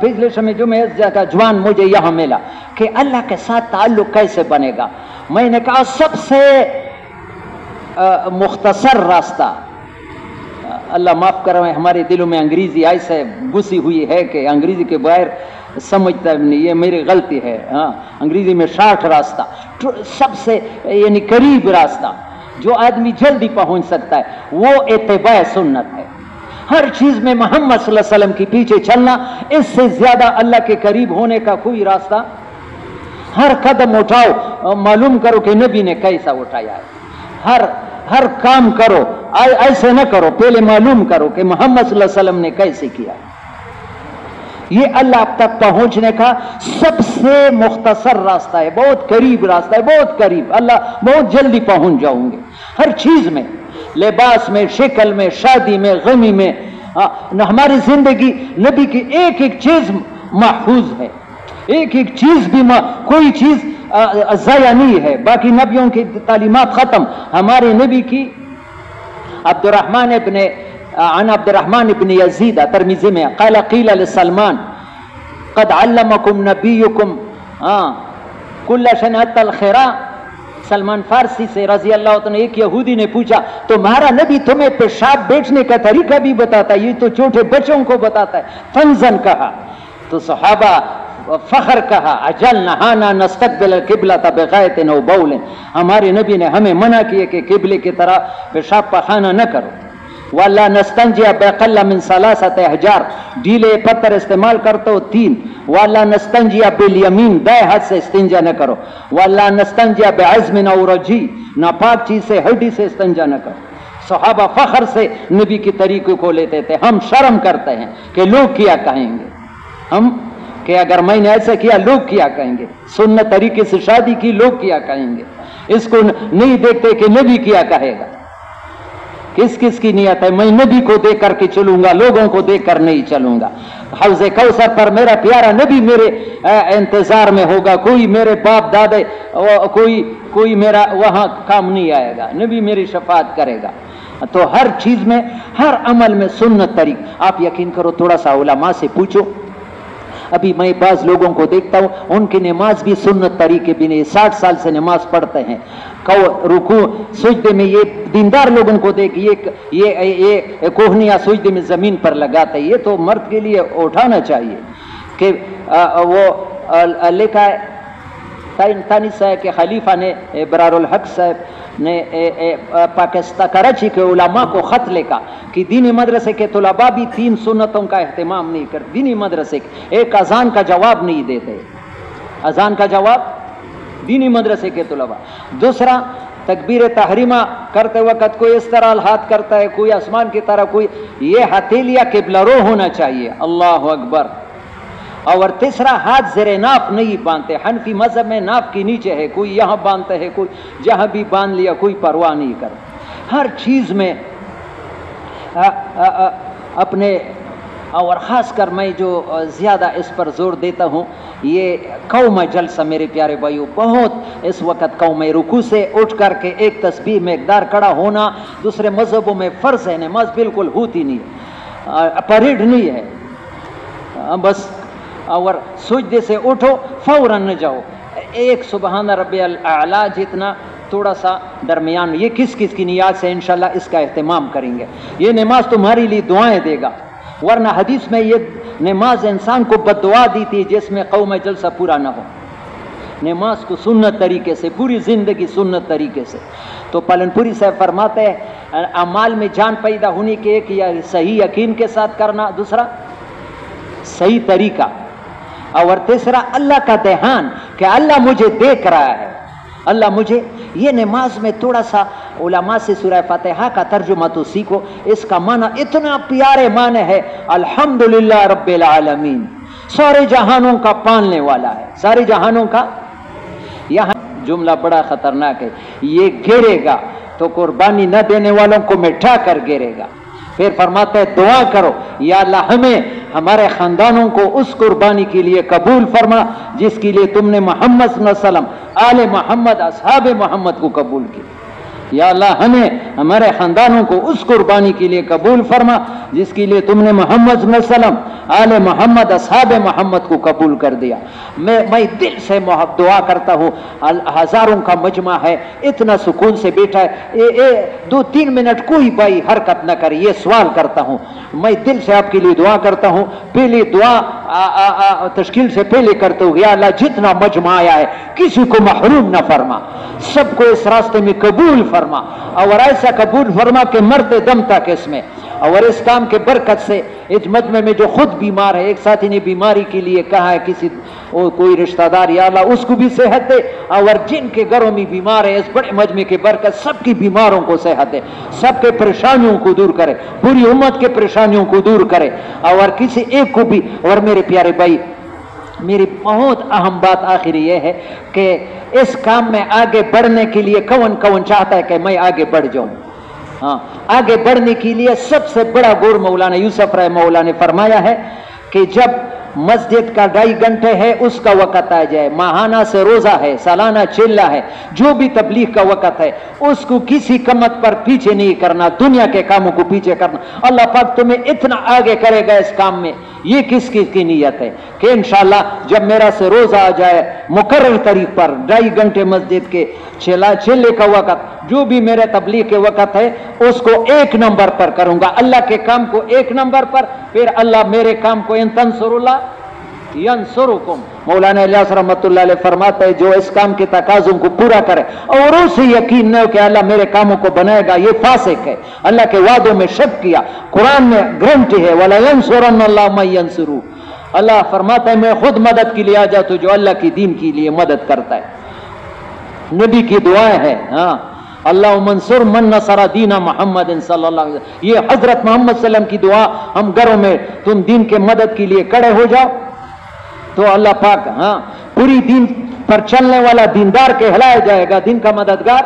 پچھلے سمے جو میں اس جگہ جوان مجھے یہاں ملا کہ اللہ کے ساتھ تعلق کیسے بنے گا، میں نے کہا سب سے مختصر راستہ، اللہ معاف کروائے ہمارے دلوں میں انگریزی ایسے گھسی ہوئی ہے کہ انگریزی کے بغیر سمجھتا نہیں، یہ میری غلطی ہے۔ انگریزی میں شارٹ راستہ، سب سے یعنی قریب راستہ جو آدمی جلدی پہنچ سکتا ہے، وہ اتباع سنت ہے۔ ہر چیز میں محمد صلی اللہ علیہ وسلم کے پیچھے چلنا، اس سے زیادہ اللہ کے قریب ہونے کا کوئی راستہ۔ ہر قدم اٹھاؤ معلوم کرو کہ نبی نے کیسا اٹھایا ہے، ہر کام کرو ایسے نہ کرو، پہلے معلوم کرو کہ محمد صلی اللہ علیہ وسلم نے کیسے کیا۔ یہ اللہ تک پہنچنے کا سب سے مختصر راستہ ہے، بہت قریب راستہ ہے، بہت قریب، اللہ بہت جلدی پہنچ جاؤں گے۔ ہر چیز میں، لباس میں، شکل میں، شادی میں، غمی میں، ہماری زندگی نبی کی ایک ایک چیز محفوظ ہے، ایک ایک چیز بھی کوئی چیز ضائع نہیں ہے۔ باقی نبیوں کی تعلیمات ختم، ہمارے نبی کی عبد الرحمن ابن یزید ترمذی میں قال قیل لسلمان قد علمکم نبیکم کل شیء حتی الخراء، سلمان فارسی سے رضی اللہ عنہ، ایک یہودی نے پوچھا تمہارا نبی تمہیں پیشاب بیچنے کا طریقہ بھی بتاتا ہے؟ یہ تو چھوٹے بچوں کو بتاتا ہے۔ فنزن کہا تو صحابہ فخر کہا اجل نہانا نستقبل القبلۃ بغائط او بول، ہمارے نبی نے ہمیں منع کیے کہ قبلے کی طرح پیشاب پخانہ نہ کرو۔ وَلَا نَسْتَنْجِيَ بِأَقَلَّ مِنْ ثَلَاثَةِ أَحْجَارٍ، ڈھیلے پتھر استعمال کرتے ہو 3۔ وَلَا نَسْتَنْجِيَ بِالْيَمِينِ، دائیں ہاتھ سے استنجا نہ کرو۔ وَلَا نَسْتَنْجِيَ بِعَظْمٍ أَوْ رَجِيٍ، ناپاک چیز سے، ہڈی سے استنجا نہ کرو۔ صحابہ فخر سے نبی کی طریقے کو لیتے تھے، ہم شرم کرتے ہیں کہ لوگ کیا کہیں گے، ہم کہ اگر میں نے ایسا کیا لوگ کیا کہیں گے، سنت طریقے سے شادی کی لوگ کیا کہیں گے، اس کو نہیں دیکھتے کہ نبی کیا کہے گا۔ کس کس کی نیت ہے؟ میں نبی کو دیکھ کر کے چلوں گا، لوگوں کو دیکھ کر نہیں چلوں گا۔ حوض کوثر پر میرا پیارا نبی میرے انتظار میں ہوگا، کوئی میرے باپ دادے کوئی میرا وہاں کام نہیں آئے گا، نبی میری شفاعت کرے گا۔ تو ہر چیز میں، ہر عمل میں سنت طریق۔ آپ یقین کرو، تھوڑا سا علماء سے پوچھو، ابھی میں بعض لوگوں کو دیکھتا ہوں ان کی نماز بھی سنت طریقے بھی نہیں، 60 سال سے نماز پڑھتے ہیں، رکوع سجدے میں یہ دیندار لوگوں کو دیکھ یہ کوہنیاں سجدے میں زمین پر لگاتے، یہ تو مرد کے لیے اٹھانا چاہیے۔ کہ وہ لکھا ہے تانی صاحب کے خلیفہ نے، برار الحق صاحب نے پاکستان کراچی کے علماء کو خط لکھا کہ دینی مدرسے کے طلباء بھی 3 سنتوں کا اہتمام نہیں کرتے، دینی مدرسے ایک اذان کا جواب نہیں دیتے، اذان کا جواب دینی مدرسے کے طلباء۔ دوسرا، تکبیر تحریمہ کرتے وقت کوئی اس طرح ہاتھ کرتا ہے، کوئی آسمان کی طرح، کوئی یہ ہتھیلیاں قبلہ رو ہونا چاہیے، اللہ اکبر۔ اور تیسرا، ہاتھ زیر ناف نہیں باندھتے، حنفی مذہب میں ناف کے نیچے ہے، کوئی یہاں باندھتے ہے، کوئی جہاں بھی باندھ لیا، کوئی پرواہ نہیں کرتا۔ ہر چیز میں اپنے اور خاص کر میں جو زیادہ اس پر زور دیتا ہوں یہ قوم جلسہ میرے پیارے بھائیو، بہت اس وقت قوم رکوع سے اٹھ کر کے ایک تسبیح مقدار کھڑا ہونا دوسرے مذہبوں میں فرض ہے، نماز بالکل ہوتی نہیں ہے، پریڈ نہیں ہے، بس اور سجدے سے اٹھو فوراً نہ جاؤ، ایک سبحان ربی الاعلیٰ جتنا تھوڑا سا درمیان، یہ کس کس کی نیات سے انشاءاللہ اس کا اہتمام کریں گے، یہ نماز تمہارے لیے دعائیں دے گا، ورنہ حدیث میں یہ نماز انسان کو بد دعا دی تھی جس میں قوم جلسہ پورا نہ ہو۔ نماز کو سنت طریقے سے، پوری زندگی سنت طریقے سے، تو پالن پوری صاحب فرماتے ہیں اعمال میں جان پیدا ہونے کے ایک یا صحیح یقین کے ساتھ کرنا، دوسرا صحیح طریقہ، اور تیسرا اللہ کا دھیان کہ اللہ مجھے دیکھ رہا ہے، اللہ مجھے۔ یہ نماز میں تھوڑا سا علماء سے سورہ فاتحہ کا ترجمہ تو سیکھو، اس کا معنی اتنا پیارے معنی ہے، الحمدللہ رب العالمین، سارے جہانوں کا پالنے والا ہے، سارے جہانوں کا۔ یہاں جملہ بڑا خطرناک ہے، یہ گرے گا تو قربانی نہ دینے والوں کو مٹھا کر گرے گا۔ پھر فرماتا ہے دعا کرو یا اللہ ہمیں ہمارے خاندانوں کو اس قربانی کے لیے قبول فرما جس کے لیے تم نے محمد صلی اللہ علیہ وسلم، آل محمد، اصحاب محمد کو قبول کی، یا اللہ ہمیں ہمارے خاندانوں کو اس قربانی کے لیے قبول فرما جس کے لیے تم نے محمد صلی اللہ علیہ وسلم، آل محمد، اصحاب محمد کو قبول کر دیا۔ میں دل سے دعا کرتا ہوں، ہزاروں کا مجمع ہے، اتنا سکون سے بیٹھا ہے، 2-3 منٹ کوئی بھائی حرکت نہ کرے، یہ سوال کرتا ہوں، میں دل سے آپ کے لیے دعا کرتا ہوں۔ پہلی دعا تشکیل سے پہلے کرتے ہوں، یا اللہ جتنا مجمع آیا ہے کسی کو محروم نہ فرما، سب کو اس راستے میں قبول فرما، اور ایسا قبول فرما کہ مرتے دم تک اس میں، اور اس کام کے برکت سے اس مجمع میں جو خود بیمار ہے، ایک ساتھی نے بیماری کے لیے کہا ہے کسی کوئی رشتہ دار، یا اللہ اس کو بھی صحت دے، اور جن کے گھروں میں بیمار ہے اس بڑے مجمع کے برکت سب کی بیماروں کو صحت دے، سب کے پریشانیوں کو دور کرے، پوری امت کے پریشانیوں کو دور کرے، اور کسی ایک کو بھی۔ اور میرے پیارے بھائی، میری بہت اہم بات آخری یہ ہے کہ اس کام میں آگے بڑھنے کے لیے کون چاہتا ہے کہ میں آگے بڑھ جاؤں؟ ہاں، آگے بڑھنے کے لیے سب سے بڑا گور مولانا یوسف رحمہ اللہ نے فرمایا ہے کہ جب مسجد کا 2.5 گھنٹے ہے اس کا وقت آ جائے، ماہانہ سے روزہ ہے، سالانہ چلہ ہے، جو بھی تبلیغ کا وقت ہے اس کو کسی قیمت پر پیچھے نہیں کرنا، دنیا کے کاموں کو پیچھے کرنا۔ اللہ پاک تمہیں اتنا آگے کرے گا اس کام میں، یہ کس کی نیت ہے کہ انشاءاللہ جب میرا سے روزہ آ جائے مقرر تاریخ پر 2.5 گھنٹے مسجد کے چلے کا وقت، جو بھی میرے تبلیغ کے وقت ہے اس کو 1 نمبر پر کروں گا، اللہ کے کام کو 1 نمبر پر، پھر اللہ میرے کام کو ان تنصر اللہ ینصرکم۔ مولانا الیاس رحمۃ اللہ علیہ فرماتا ہے جو اس کام کے تقاضوں کو پورا کرے اور اسے یقین نہ ہو کہ اللہ میرے کاموں کو بنائے گا، یہ فاسق ہے، اللہ کے وعدوں میں شک کیا۔ قرآن میں گارنٹی ہے وَلَا يَنْصُرَنَّ اللَّهُ مَن يَنْصُرُهُ، اللہ فرماتا ہے میں خود مدد کے لیے آ جاتا ہوں جو اللہ کی دین کے لیے مدد کرتا ہے۔ نبی کی دعائیں ہیں، ہاں، اللہم انصر من نصر دین محمد صلی اللہ علیہ وسلم، یہ حضرت محمد صلی اللہ علیہ وسلم کی دعا، ہم گھروں میں تم دین کے مدد کے لیے کھڑے ہو جاؤ تو اللہ پاک ہاں پوری دین پر چلنے والا دیندار کہلایا جائے گا، دین کا مددگار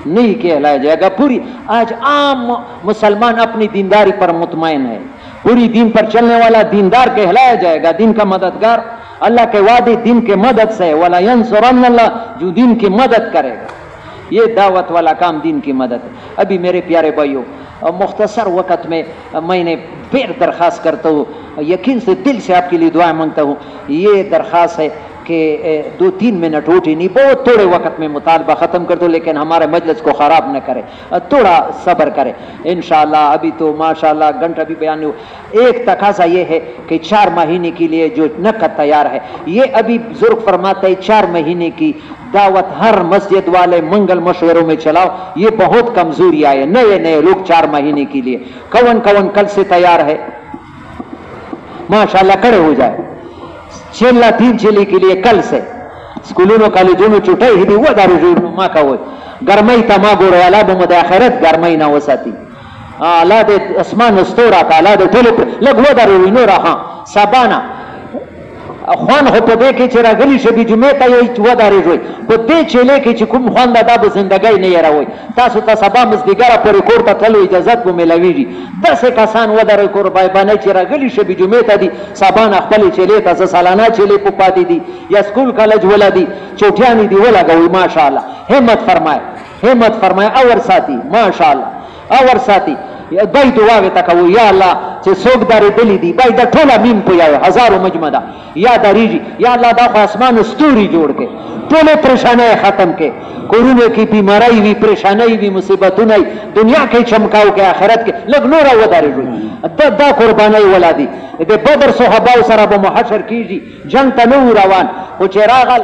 نہیں کہلایا جائے گا۔ پوری آج عام مسلمان اپنی دینداری پر مطمئن ہے، پوری دین پر چلنے والا دیندار کہلایا جائے گا، دین کا مددگار اللہ کے وعدے دین کے مدد سے، وَلَا يَنْصُرَنَّ اللَّهُ، جو دین کی مدد کرے گا، یہ دعوت والا کام دین کی مدد ہے۔ ابھی میرے پیارے بھائیوں مختصر وقت میں میں نے پھر درخواست کرتا ہوں، یقین سے دل سے آپ کے لیے دعائیں مانگتا ہوں، یہ درخواست ہے کہ 2-3 منٹ ہوتی نہیں، بہت تھوڑے وقت میں مطالبہ ختم کر دو، لیکن ہمارے مجلس کو خراب نہ کرے، تھوڑا صبر کرے انشاءاللہ۔ ابھی تو ماشاءاللہ گھنٹہ بھی بیان ہو۔ ایک تقاضا یہ ہے کہ 4 مہینے کے لیے جو نقد تیار ہے، یہ ابھی بزرگ فرماتے ہیں 4 مہینے کی دعوت ہر مسجد والے منگل مشوروں میں چلاؤ، یہ بہت کمزوری آئے، نئے لوگ 4 مہینے کے لیے کون کل سے تیار ہے ماشاءاللہ کھڑے ہو جائے، 3 چلے کے لیے کل سے اسکولوں کالجوں میں چھٹائی ہی وہ دارو جوړ ما کوي ګرمۍ ته ما ګوره الله به مو د آخرت ګرمۍ نه وساتي، الله د اسمان استورا کا الله د ټول لګ و دارو نور ها سبانا خوان خو په دې کې چې راغلي شي جمعې ته یې ودارېږئ په دې چیلې کې چې کوم خوان ده دا به زندګۍ نه یېروئ تاسو ته سبا مازدیګره پورې کور ته تلو اجازت به میلاویږي داسې کسان ودرئ قربانۍ چې راغلي شي جمعې ته دي سبا نه خپلې چیلې ته سالانه چیلې په پاتې دي یا سکول کالج ولا دي چوټیانې دي ولګوئ ماشاءالله همت فرمایه اور ساتي ماشاءالله اور ساتي بای دعاوې ته کوو یا الله چې څوک درېدلي دي بای دا ټوله میم په یو هزارو مجمع ده یا درېږي یا الله دا خو اسمان ستوري جوړ کړي ټولې پریشانۍ ختم کړي کورونو کې بیماری وي پریشانۍ وي مصیبتونه وي دنیا کې چمکاو کې آخرت کې لږ نوره ودرېږي دا قربانۍ ولا دي د بدر صحاباو سره به محشر کېږي جنګ ته نه روان خو چې راغل